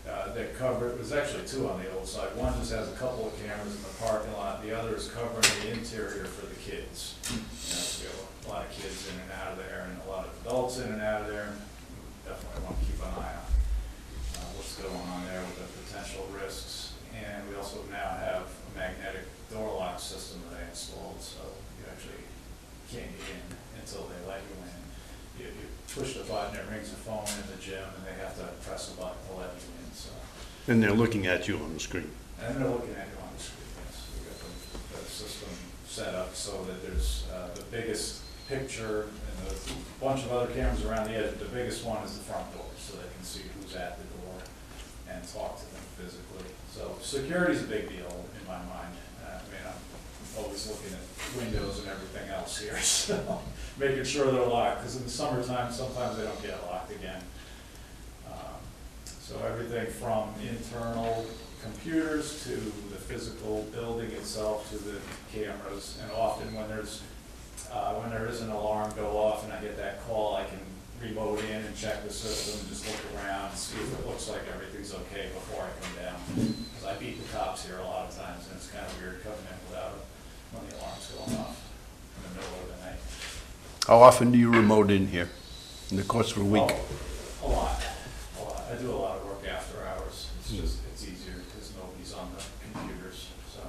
That covered, there's actually 2 on the old side. One just has a couple of cameras in the parking lot, the other is covering the interior for the kids. So we have a lot of kids in and out of there, and a lot of adults in and out of there. Definitely want to keep an eye on what's going on there with the potential risks. And we also now have a magnetic door lock system that I installed, so you actually can't get in until they let you in. You push the button, it rings the phone in the gym, and they have to press a button to let you in. So. And they're looking at you on the screen. And they're looking at you on the screen, yes. We got the system set up so that there's the biggest picture and a bunch of other cameras around the edge, but the biggest one is the front door, so they can see who's at the door and talk to them physically. So security's a big deal in my mind. I'm always looking at windows and everything else here, so making sure they're locked, because in the summertime, sometimes they don't get locked again. So everything from internal computers to the physical building itself to the cameras, and often when there is an alarm go off and I get that call, I can remote in and check the system, and just look around, see if it looks like everything's okay before I come down. Because I beat the cops here a lot of times, and it's kind of weird coming in without it, when the alarm's going off in the middle of the night. How often do you remote in here in the course of a week? Oh, a lot. I do a lot of work after hours. It's just, it's easier because nobody's on the computers, so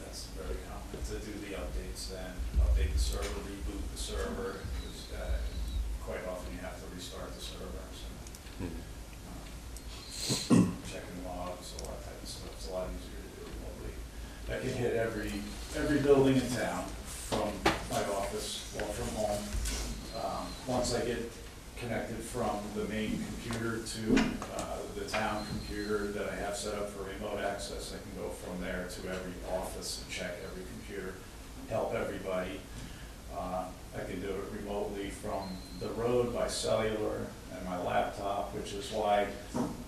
that's very common to do the updates then, update the server, reboot the server, because quite often you have to restart the server, so. Checking logs, a lot of type of stuff. It's a lot easier to do remotely. I can hit every building in town from my office or from home. Once I get connected from the main computer to the town computer that I have set up for remote access, I can go from there to every office and check every computer, help everybody. I can do it remotely from the road by cellular and my laptop, which is why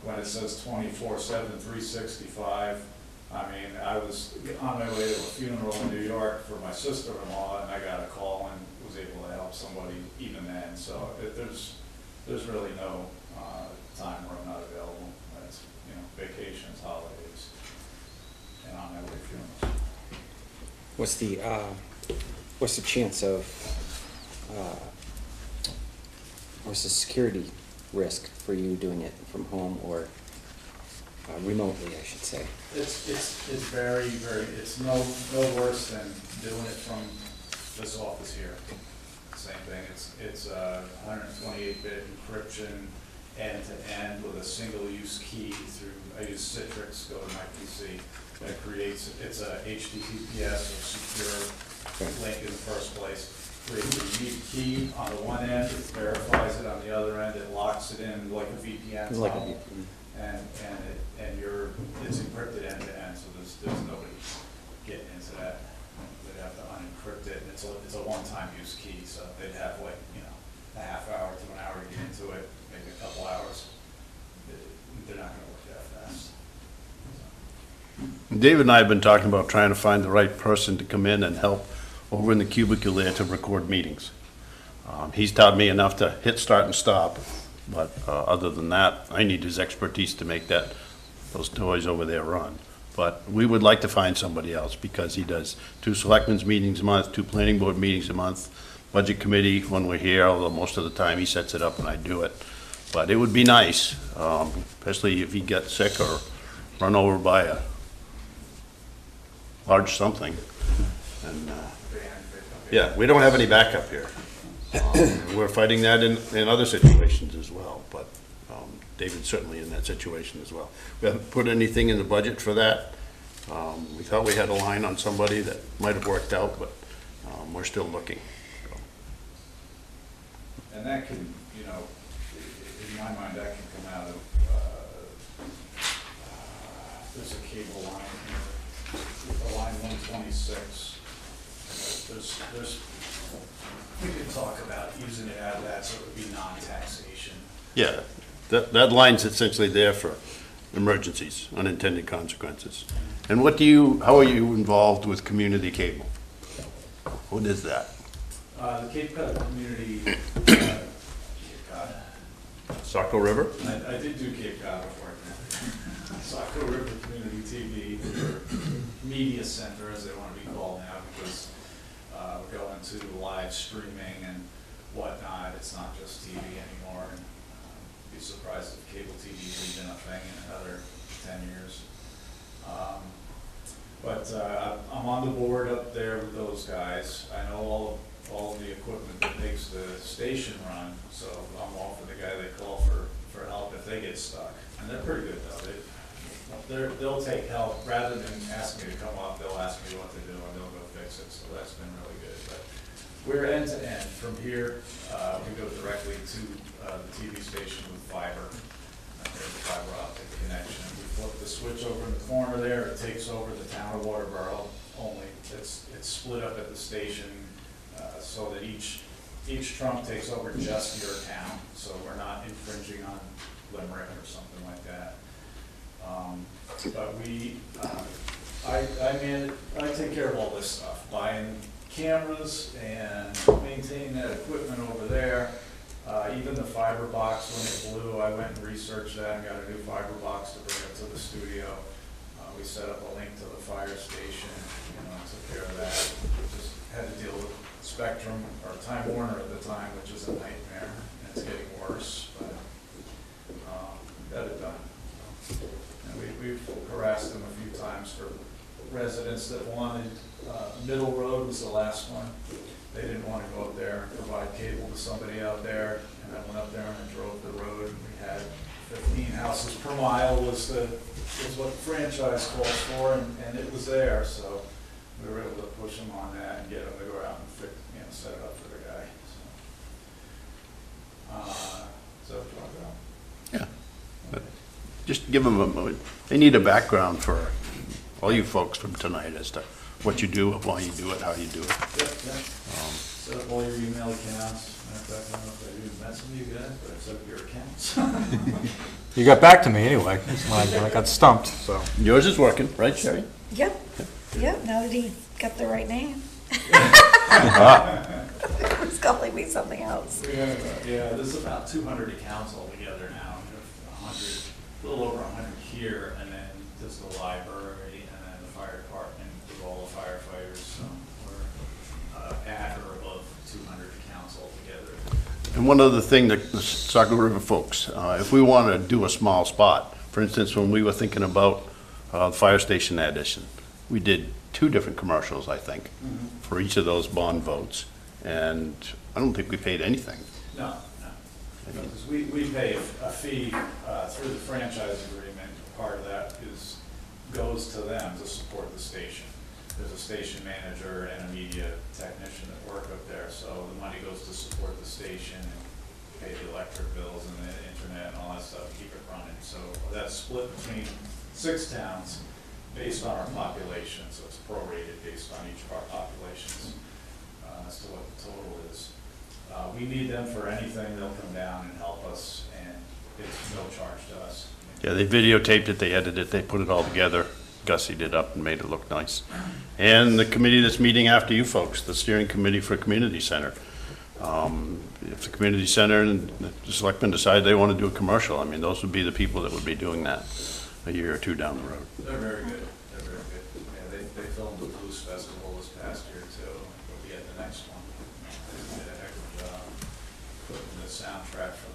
when it says 24/7, 365, I mean, I was on my way to a funeral in New York for my sister-in-law, and I got a call and was able to help somebody even then. So there's really no time where I'm not available. That's, you know, vacations, holidays, and on my way to funerals. What's the chance of, what's the security risk for you doing it from home or remotely, I should say? It's very, it's no worse than doing it from this office here. Same thing, it's 128-bit encryption end-to-end with a single-use key through, I use Citrix, go to my PC. That creates, it's a HTTPS or secure link in the first place. Creates a unique key on the one end, it verifies it on the other end, it locks it in like a VPN tunnel. And it's encrypted end to end, so there's nobody getting into that. They'd have to unencrypt it, and it's a one-time use key, so they'd have like, you know, a half hour to an hour to get into it, maybe a couple hours. They're not gonna work that fast. David and I have been talking about trying to find the right person to come in and help over in the cubicle there to record meetings. He's taught me enough to hit start and stop, but other than that, I need his expertise to make those toys over there run. But we would like to find somebody else because he does 2 selectmen's meetings a month, 2 planning board meetings a month, budget committee when we're here, although most of the time he sets it up and I do it. But it would be nice, especially if he gets sick or run over by a large something. And yeah, we don't have any backup here. We're fighting that in other situations as well, but David's certainly in that situation as well. We haven't put anything in the budget for that. We thought we had a line on somebody that might have worked out, but we're still looking. And that can, you know, in my mind, that can come out of, there's a cable line here, line 126. We could talk about using it out of that so it would be non-taxation. Yeah, that line's essentially there for emergencies, unintended consequences. And how are you involved with community cable? What is that? The Cape Cod Community, Cape Cod. Saco River? I did do Cape Cod before. Saco River Community TV, or Media Center as they want to be called now, because we're going to live streaming and whatnot. It's not just TV anymore. And be surprised if cable TV is even a thing in another 10 years. But I'm on the board up there with those guys. I know all of the equipment that makes the station run, so I'm often the guy they call for help if they get stuck. And they're pretty good though. They'll take help rather than ask me to come up. They'll ask me what to do and they'll go fix it. So that's been really good. But we're end to end. From here, we go directly to the TV station with fiber. There's a fiber optic connection. We flip the switch over in the corner there. It takes over the town of Waterboro only. It's split up at the station so that each trunk takes over just your town. So we're not infringing on Limerick or something like that. But I take care of all this stuff, buying cameras and maintaining that equipment over there. Even the fiber box, when it blew, I went and researched that and got a new fiber box to bring it to the studio. We set up a link to the fire station, took care of that. We just had to deal with Spectrum, or Time Warner at the time, which is a nightmare, and it's getting worse, but got it done. And we've harassed them a few times for residents that wanted, Middle Road was the last one. They didn't want to go up there and provide cable to somebody out there, and I went up there and I drove the road, and we had 15 houses per mile was what the franchise calls for, and it was there, so we were able to push them on that and get them to go out and fix, set it up for the guy. So what you want to go? Yeah. Just give them they need a background for all you folks from tonight as to what you do, why you do it, how you do it. Yep. Set up all your email accounts. Matter of fact, I don't know if I do mess with you guys, but I set up your accounts. You got back to me anyway, when I got stumped, so. Yours is working, right, Sherry? Yep, now that he got the right name. It's calling me something else. Yeah, there's about 200 accounts altogether now. A little over 100 here, and then there's the library, and then the fire department with all the firefighters. So we're at or above 200 accounts altogether. And one other thing, the Saco River folks, if we want to do a small spot, for instance, when we were thinking about the fire station addition, we did 2 different commercials, I think, for each of those bond votes, and I don't think we paid anything. No, because we pay a fee through the franchise agreement. Part of that goes to them to support the station. There's a station manager and a media technician that work up there, so the money goes to support the station and pay the electric bills and the internet and all that stuff, keep it running. So that's split between 6 towns based on our population, so it's prorated based on each of our populations as to what the total is. We need them for anything, they'll come down and help us, and it's no charge to us. Yeah, they videotaped it, they edited it, they put it all together, gussied it up and made it look nice. And the committee that's meeting after you folks, the steering committee for community center. If the community center and the selectmen decide they want to do a commercial, I mean, those would be the people that would be doing that a year or 2 down the road. They're very good. They're very good. Yeah, they filmed the Blues Festival this past year too. We'll be at the next one. They did a heck of a job putting the soundtrack from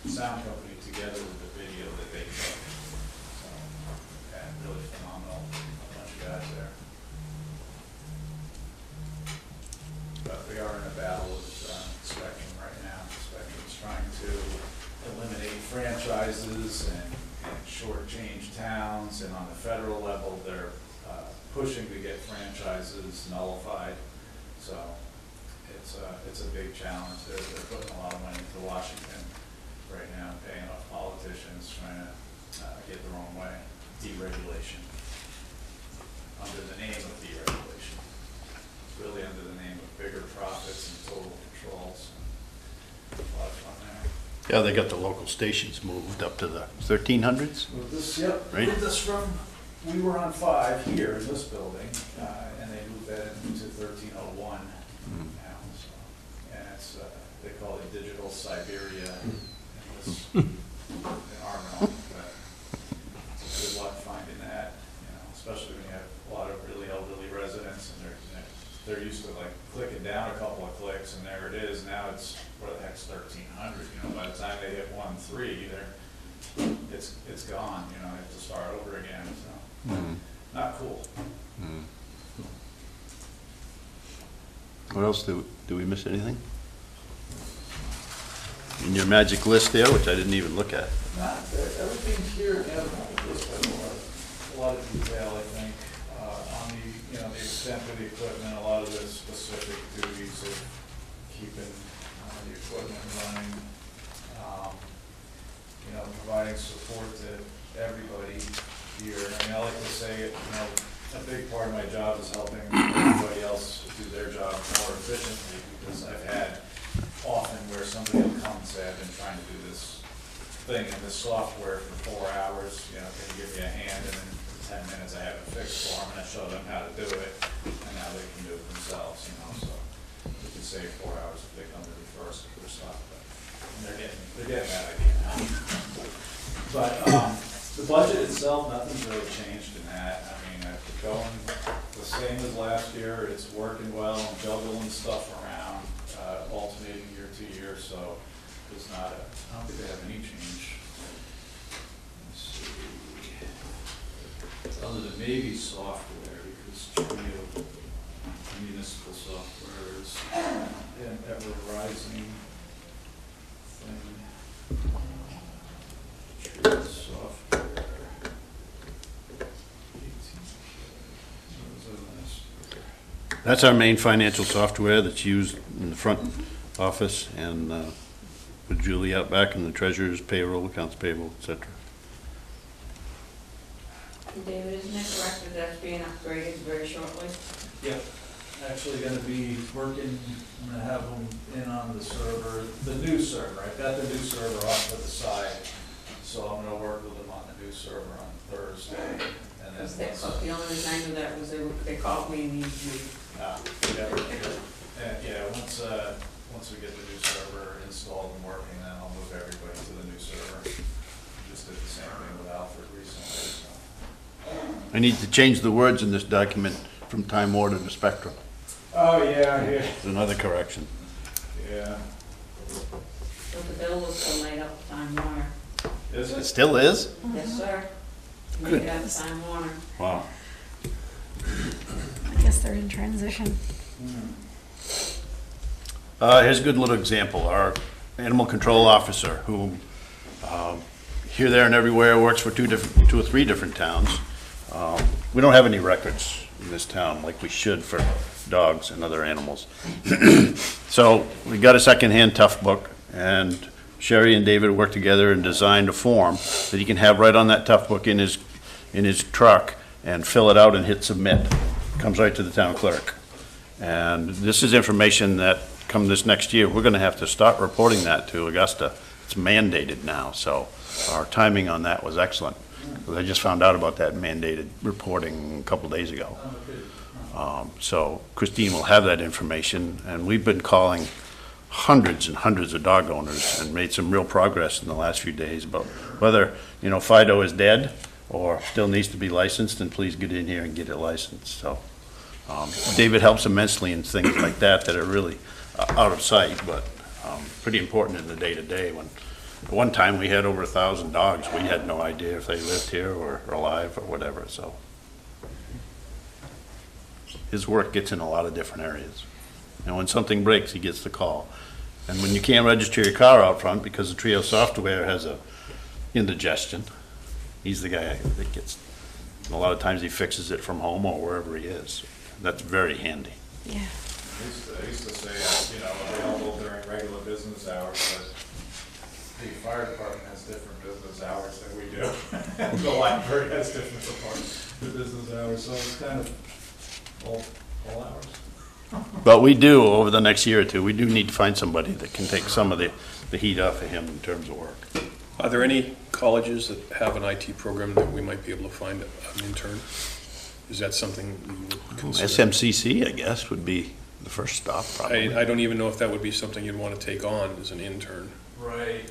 the sound company together with the video that they took. So, yeah, really phenomenal. A bunch of guys there. But we are in a battle with Spectrum right now. Spectrum's trying to eliminate franchises and shortchange towns, and on the federal level, they're pushing to get franchises nullified. So it's a big challenge. They're putting a lot of money into Washington right now, paying off politicians, trying to get their own way. Deregulation. Under the name of deregulation. It's really under the name of bigger profits and total controls. A lot of fun there. Yeah, they got the local stations moved up to the 1300s. Moved this, yep, Right. moved this from, we were on 5 here in this building, and they moved that into 1301 now, so. And it's, they call it Digital Siberia in our realm, but it's good luck finding that, especially when you have a lot of really elderly residents, and they're used to like clicking down a couple of clicks, and there it is. Now it's, what the heck's 1300? By the time they hit 1.3, it's gone. They have to start over again. So not cool. What else do we miss anything? In your magic list there, which I didn't even look at. Everything here, a lot of detail, I think, on the extent of the equipment, a lot of the specific duties of keeping the equipment running, providing support to everybody here. I like to say, a big part of my job is helping everybody else do their job more efficiently, because I've had often where somebody will come and say, I've been trying to do this thing in this software for 4 hours, can you give me a hand? And then in 10 minutes I have it fixed for them, and I show them how to do it, and now they can do it themselves, so we can save 4 hours if they come to refer they're getting that idea now. But, the budget itself, nothing's really changed in that. I mean, it's going the same as last year, it's working well, I'm juggling stuff around, alternating year to year, so there's not I don't think they have any change. Let's see. Other than maybe software, because Trio municipal software is an ever-rising thing. Trio software. That's our main financial software that's used in the front office and with Julie out back in the treasurer's payroll, accounts payable, et cetera. David, isn't it correct that that's being upgraded very shortly? Yep, actually gonna be working, I'm gonna have them in on the server, the new server. I've got the new server off to the side, so I'm gonna work with them on the new server on Thursday. And then The only reason I knew that was they called me and needed me. yeah, once we get the new server installed and working, then I'll move everybody to the new server. Just did the same thing with Alfred recently, so. I need to change the words in this document from Time Warner to Spectrum. Oh, yeah, It's another correction. yeah. So the bill was still laid up with Time Warner. Is It it? still is? Yes, sir. Make it up with Time Warner. Wow. I guess they're in transition. Here's a good little example. Our animal control officer, who here, there, and everywhere works for two or three different towns. We don't have any records in this town like we should for dogs and other animals. So we got a secondhand tough book, and Sherry and David worked together and designed a form that he can have right on that tough book in his truck and fill it out and hit submit. Comes right to the town clerk. And this is information that come this next year, we're gonna have to start reporting that to Augusta. It's mandated now, so our timing on that was excellent. I just found out about that mandated reporting a couple days ago. So Christine will have that information, and we've been calling hundreds and hundreds of dog owners and made some real progress in the last few days about whether, Fido is dead or still needs to be licensed, and please get in here and get it licensed. So David helps immensely in things like that are really out of sight, but pretty important in the day-to-day. When at one time we had over 1,000 dogs, we had no idea if they lived here or alive or whatever. So his work gets in a lot of different areas. And when something breaks, he gets the call. And when you can't register your car out front because the Trio software has a indigestion, he's the guy that gets, a lot of times he fixes it from home or wherever he is. That's very handy. Yeah. I used to say, available during regular business hours, but the fire department has different business hours than we do. The library has different business hours, so it's kind of all hours. But we do, over the next year or two, we do need to find somebody that can take some of the heat off of him in terms of work. Are there any colleges that have an IT program that we might be able to find an intern? Is that something you would consider? SMCC, I guess, would be the first stop, probably. I don't even know if that would be something you'd want to take on as an intern. Right.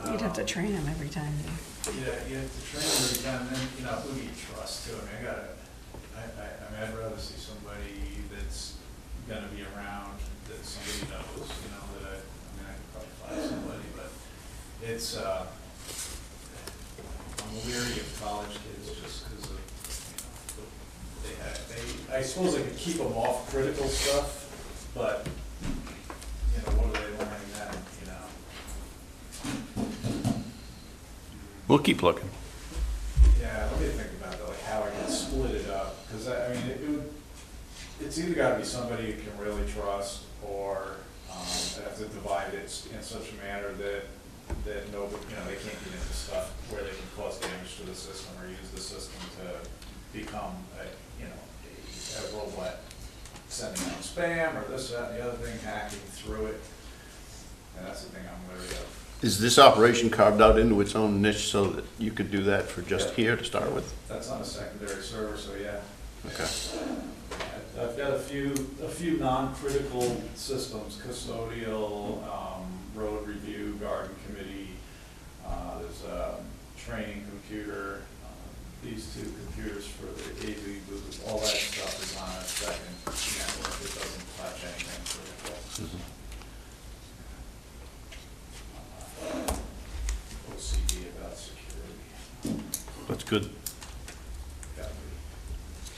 You'd have to train them every time. Yeah, you have to train every time, and then, who do you trust too? I mean, I'd rather see somebody that's gonna be around, that somebody knows, that I could probably find somebody, but it's, I'm leery of college kids just because of, I suppose I could keep them off critical stuff, but, what are they learning then, We'll keep looking. Yeah, let me think about that, like how I can split it up, because it's either gotta be somebody you can really trust, or I have to divide it in such a manner that nobody, they can't get into stuff where they can cause damage to the system or use the system to become a robot, sending out spam or this, that, and the other thing, hacking through it, and that's the thing I'm leery of. Is this operation carved out into its own niche so that you could do that for just here to start with? That's on a secondary server, so yeah. Okay. I've got a few non-critical systems, custodial, road review, garden committee, there's a training computer, these two computers for the AV booth, all that stuff is on a second network. It doesn't touch anything critical. OCD about security. That's good. Got me.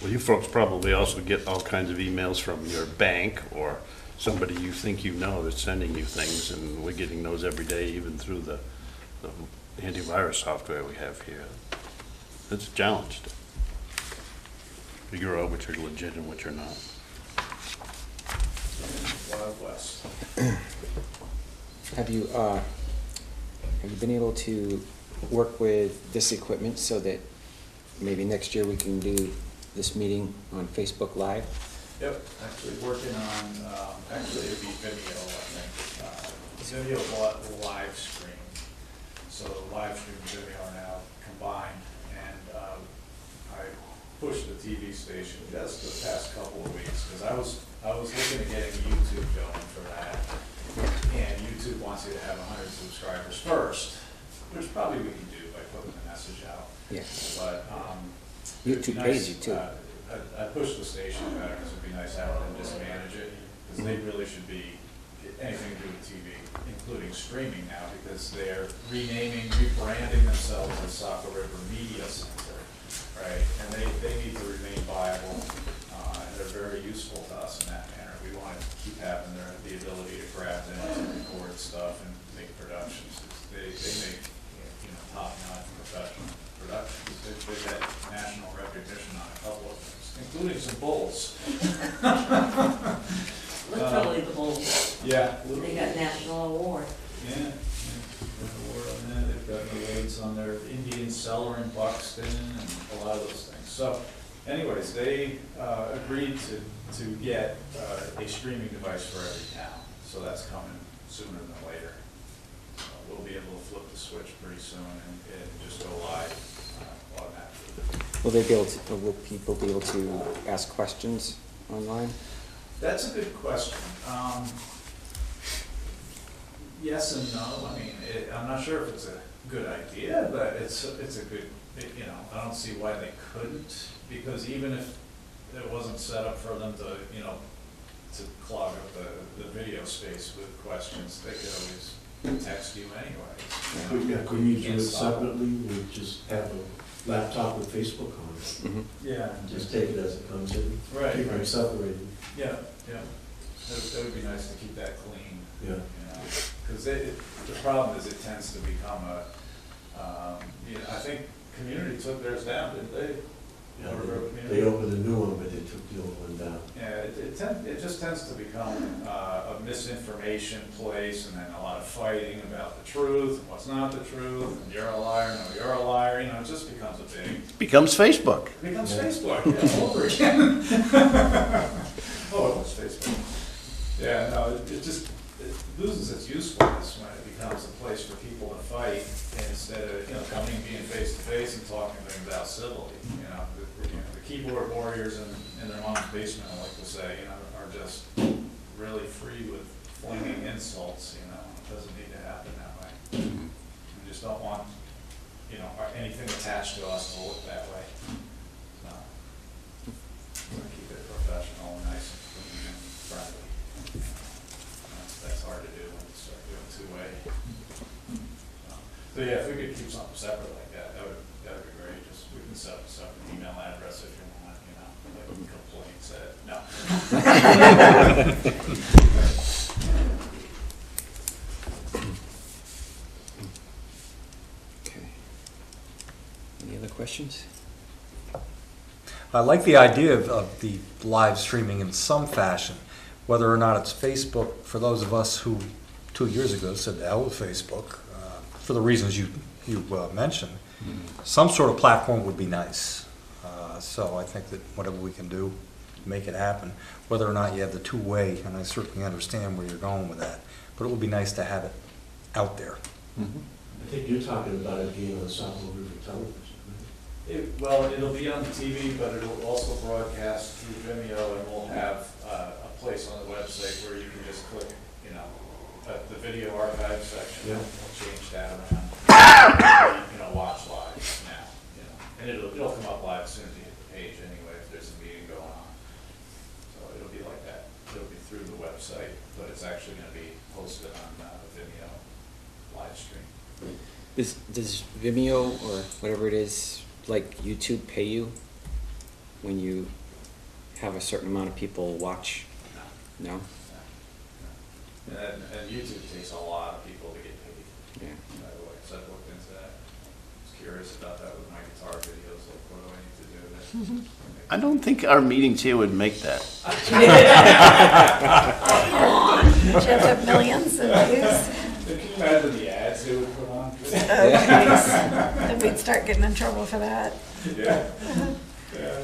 Well, you folks probably also get all kinds of emails from your bank or somebody you think you know that's sending you things, and we're getting those every day, even through the antivirus software we have here. It's a challenge to figure out which are legit and which are not. Wild West. Have you been able to work with this equipment so that maybe next year we can do this meeting on Facebook Live? Yep, actually working on, actually it'd be Vimeo, I think. Vimeo bought the live stream. So the live stream and Vimeo are now combined. And I pushed the TV station just the past couple of weeks, because I was looking at getting YouTube going for that. And YouTube wants you to have 100 subscribers first, which probably we can do by putting the message out. Yeah. But YouTube pays you too. I pushed the station better because it'd be nice having them just manage it, because they really should be anything to do with TV, including streaming now, because they're rebranding themselves as Saco River Media Center, right? And they need to remain viable, and they're very useful to us in that manner. We want to keep having the ability to grab them and record stuff and make productions. They make top-notch professional productions. They've had national recognition on a couple of things, including some bulls. Literally the Bulls. Yeah. They got national award. Yeah. Award on that. They've got awards on their Indian Cellar in Buxton and a lot of those things. So anyways, they agreed to get a streaming device for every town. So that's coming sooner than later. We'll be able to flip the switch pretty soon and just go live automatically. Will people be able to ask questions online? That's a good question. Yes and no. I mean, I'm not sure if it's a good idea, but it's a good, I don't see why they couldn't, because even if it wasn't set up for them to, to clog up the video space with questions, they could always text you anyway. Could you do it separately, we just have a laptop with Facebook on it? Mm-hmm. Yeah. Just take it as it comes in. Right. Keep them separated. Yeah. That would be nice to keep that clean. Yeah. Because the problem is it tends to become I think Community took theirs down, didn't they? Yeah, Waterboro Community? they opened a new one, but they took the old one down. Yeah, it just tends to become a misinformation place, and then a lot of fighting about the truth and what's not the truth, and you're a liar, no, you're a liar, it just becomes a big, Becomes Facebook. it becomes Facebook, all over again. Oh, it was Facebook. Yeah, no, it loses its usefulness when it becomes a place for people to fight, instead of coming, being face to face and talking things out civilly. The keyboard warriors in their mom's basement, I like to say, are just really free with flinging insults. It doesn't need to happen that way. We just don't want anything attached to us to look that way. So, we'll keep it professional and nice and clean and friendly. That's hard to do when you start doing two-way. So yeah, if we could keep something separate like that, that would be great. We can set up a separate email address if you want, like complaint said. No. Okay. Any other questions? I like the idea of the live streaming in some fashion, whether or not it's Facebook, for those of us who 2 years ago said to hell with Facebook, for the reasons you mentioned. Some sort of platform would be nice. So I think that whatever we can do to make it happen, whether or not you have the two-way, and I certainly understand where you're going with that, but it would be nice to have it out there. I think you're talking about it being on Saco River Television, right? Well, it'll be on the TV, but it'll also broadcast through Vimeo, and we'll have a place on the website where you can just click, the video archive Yeah. We'll change that around. Watch live now, and it'll come up live as soon as you hit the page anyway, if there's a meeting going on. So it'll be like that. It'll be through the website, but it's actually gonna be posted on Vimeo live stream. Does Vimeo or whatever it is, like YouTube, pay you when you have a certain amount of people watch? No? And YouTube takes a lot of people to get paid, Yeah. by the way, so I've looked into that. I was curious about that with my guitar videos, like what do I need to do to. I don't think our meetings here would make that. Do you have to have millions of views? Can you imagine the ads they would put on? Then we'd start getting in trouble for that. Yeah. Yeah.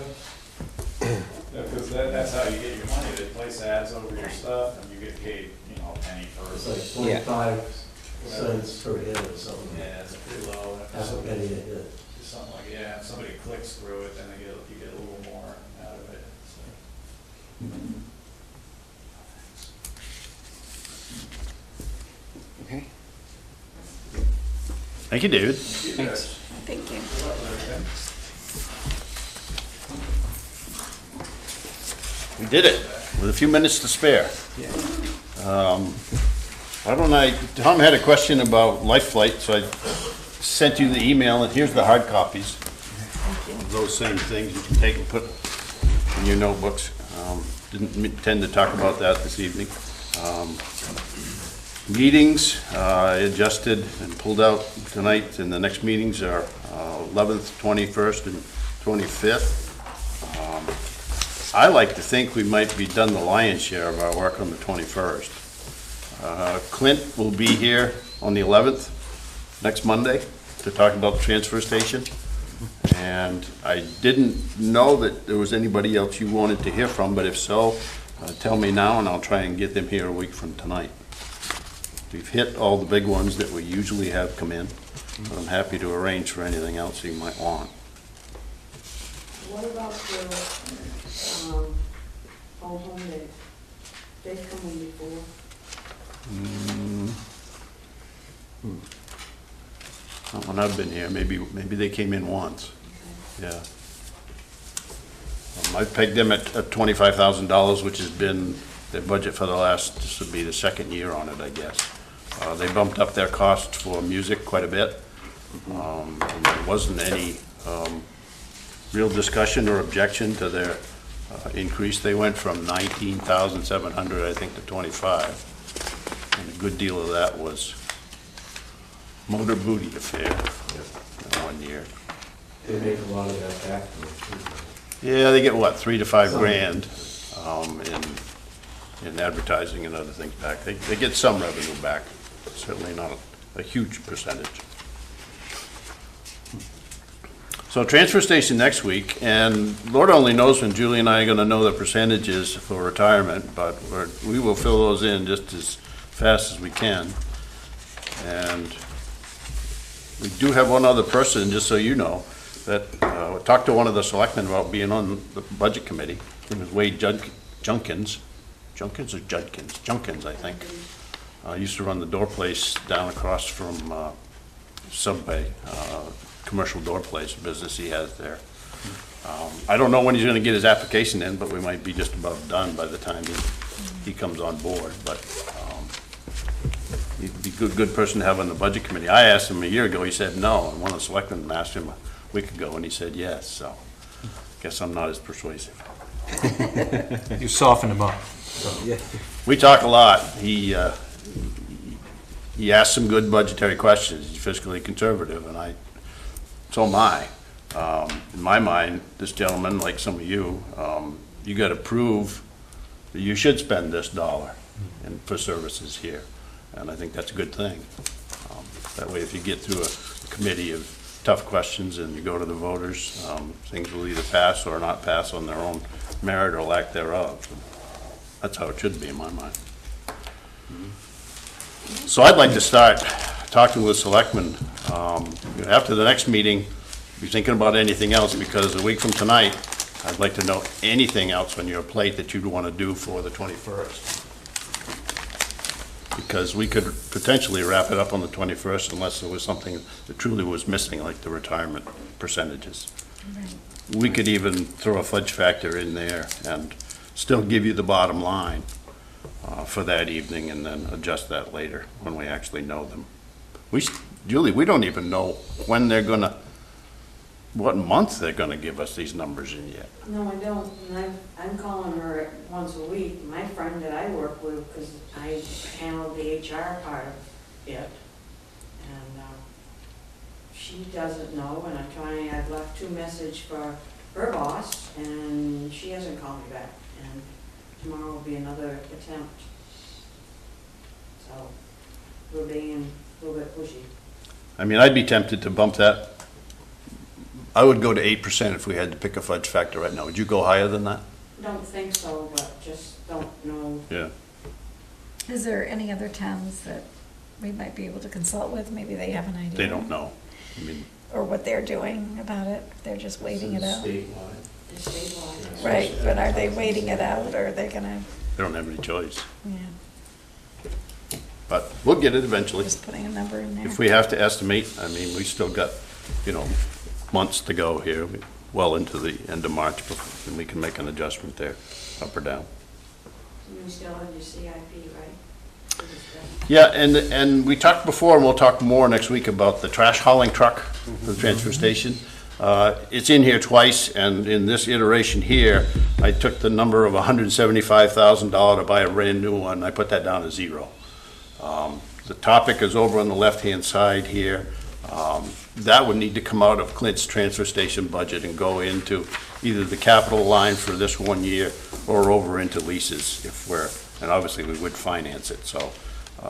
Because that's how you get your money, they place ads over your stuff and you get paid, a penny per. It's like Yeah. 25 cents per hit or something. Yeah, it's pretty low. If Half a somebody- penny a hit. Something like, if somebody clicks through it, then you get a little more out of it, so. Okay. Thank you, David. Thanks. Thank you. Good luck with everything. We did it with a few minutes to spare. Tom had a question about Life Flight, so I sent you the email, and here's the hard copies. of Those same things you can take and put in your notebooks. Didn't intend to talk about that this evening. Meetings, I adjusted and pulled out tonight, and the next meetings are 11th, 21st, and 25th. I like to think we might be done the lion's share of our work on the 21st. Clint will be here on the 11th, next Monday, to talk about the transfer station. And I didn't know that there was anybody else you wanted to hear from, but if so, tell me now and I'll try and get them here a week from tonight. We've hit all the big ones that we usually have come in, but I'm happy to arrange for anything else you might want. What about the, home days? They've come in before. Not when I've been here, maybe they came in once, yeah. I pegged them at $25,000, which has been their budget for the last, this would be the second year on it, I guess. They bumped up their cost for music quite a bit. And there wasn't any real discussion or objection to their increase. They went from 19,700, I think, to 25. And a good deal of that was Motor Booty Affair in 1 year. They make a lot of that back. Yeah, they get what, 3 to 5 grand in advertising and other things back. They get some revenue back, certainly not a huge percentage. So transfer station next week, and Lord only knows when Julie and I are gonna know the percentages for retirement, but we will fill those in just as fast as we can. And we do have one other person, just so you know, that talked to one of the selectmen about being on the budget committee. His name is Wade Junkins. Junkins or Judkins? Junkins, I think. Used to run the door place down across from Subway, commercial door place business he has there. I don't know when he's gonna get his application in, but we might be just about done by the time he comes on board, but he'd be a good person to have on the budget committee. I asked him a year ago, he said no, and one of the selectmen asked him a week ago, and he said yes, so guess I'm not as persuasive. You soften him up. We talk a lot. He asked some good budgetary questions. He's fiscally conservative, and so am I. In my mind, this gentleman, like some of you, you gotta prove that you should spend this dollar for services here. And I think that's a good thing. That way, if you get through a committee of tough questions and you go to the voters, things will either pass or not pass on their own merit or lack thereof. That's how it should be in my mind. So I'd like to start talking with selectmen. After the next meeting, be thinking about anything else, because a week from tonight, I'd like to know anything else on your plate that you'd want to do for the 21st. because we could potentially wrap it up on the 21st unless there was something that truly was missing, like the retirement percentages. We could even throw a fudge factor in there and still give you the bottom line for that evening, and then adjust that later when we actually know them. Julie, we don't even know when they're gonna, what month they're gonna give us these numbers in yet. No, I don't, and I'm calling her once a week, my friend that I work with, because I handle the HR part of it. And she doesn't know, and I've left 2 messages for her boss, and she hasn't called me back. And tomorrow will be another attempt. So, we're being a little bit pushy. I mean, I'd be tempted to bump that. I would go to 8% if we had to pick a fudge factor right now. Would you go higher than that? Don't think so, but just don't know. Yeah. Is there any other towns that we might be able to consult with? Maybe they have an idea. They don't know. I mean, Or what they're doing about it. They're just waiting it out. Statewide. It's statewide. Right, but are they waiting it out, or are they gonna, they don't have any choice. yeah, But we'll get it eventually. just putting a number in there? If we have to estimate, I mean, we still got, months to go here, well into the end of March, and we can make an adjustment there, up or down. You still have your CIP, right? Yeah, and we talked before, and we'll talk more next week about the trash hauling truck for the transfer station. It's in here twice, and in this iteration here, I took the number of $175,000 to buy a brand new one. I put that down to 0. The topic is over on the left-hand side here. That would need to come out of Clint's transfer station budget and go into either the capital line for this 1 year or over into leases and obviously we would finance it. So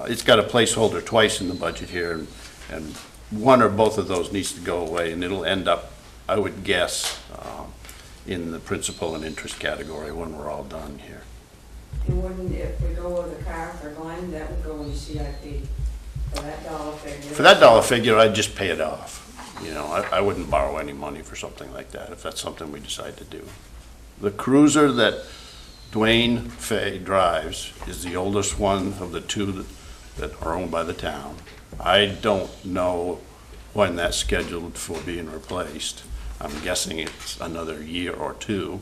it's got a placeholder twice in the budget here, and one or both of those needs to go away, and it'll end up, I would guess, in the principal and interest category when we're all done here. And wouldn't, if we go with a car for Glenn, that would go in the CIP for that dollar figure? For that dollar figure, I'd just pay it off. I wouldn't borrow any money for something like that if that's something we decide to do. The cruiser that Dwayne Fay drives is the oldest one of the 2 that are owned by the town. I don't know when that's scheduled for being replaced. I'm guessing it's another year or 2.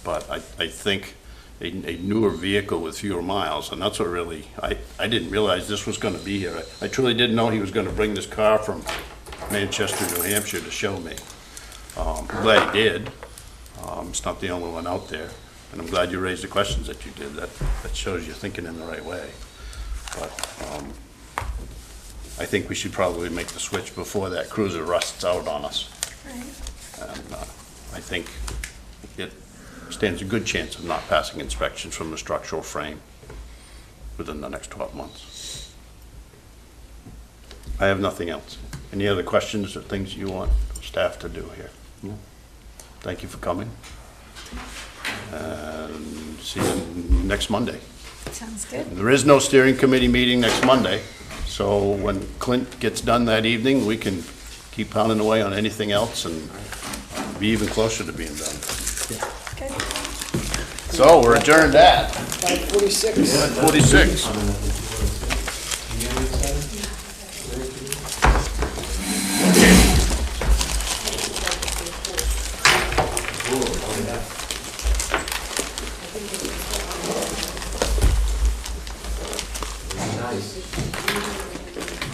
But I think a newer vehicle with fewer miles, and that's what really, I didn't realize this was going to be here. I truly didn't know he was going to bring this car from Manchester, New Hampshire to show me. I'm glad he did. It's not the only one out there, and I'm glad you raised the questions that you did. That shows you're thinking in the right way. But I think we should probably make the switch before that cruiser rusts out on us. Right. And I think it stands a good chance of not passing inspections from the structural frame within the next 12 months. I have nothing else. Any other questions or things you want staff to do here? No? Thank you for coming. And see you next Monday. Sounds good. There is no steering committee meeting next Monday, so when Clint gets done that evening, we can keep pounding away on anything else and be even closer to being done. Okay. So we're adjourned at 5:46. 46.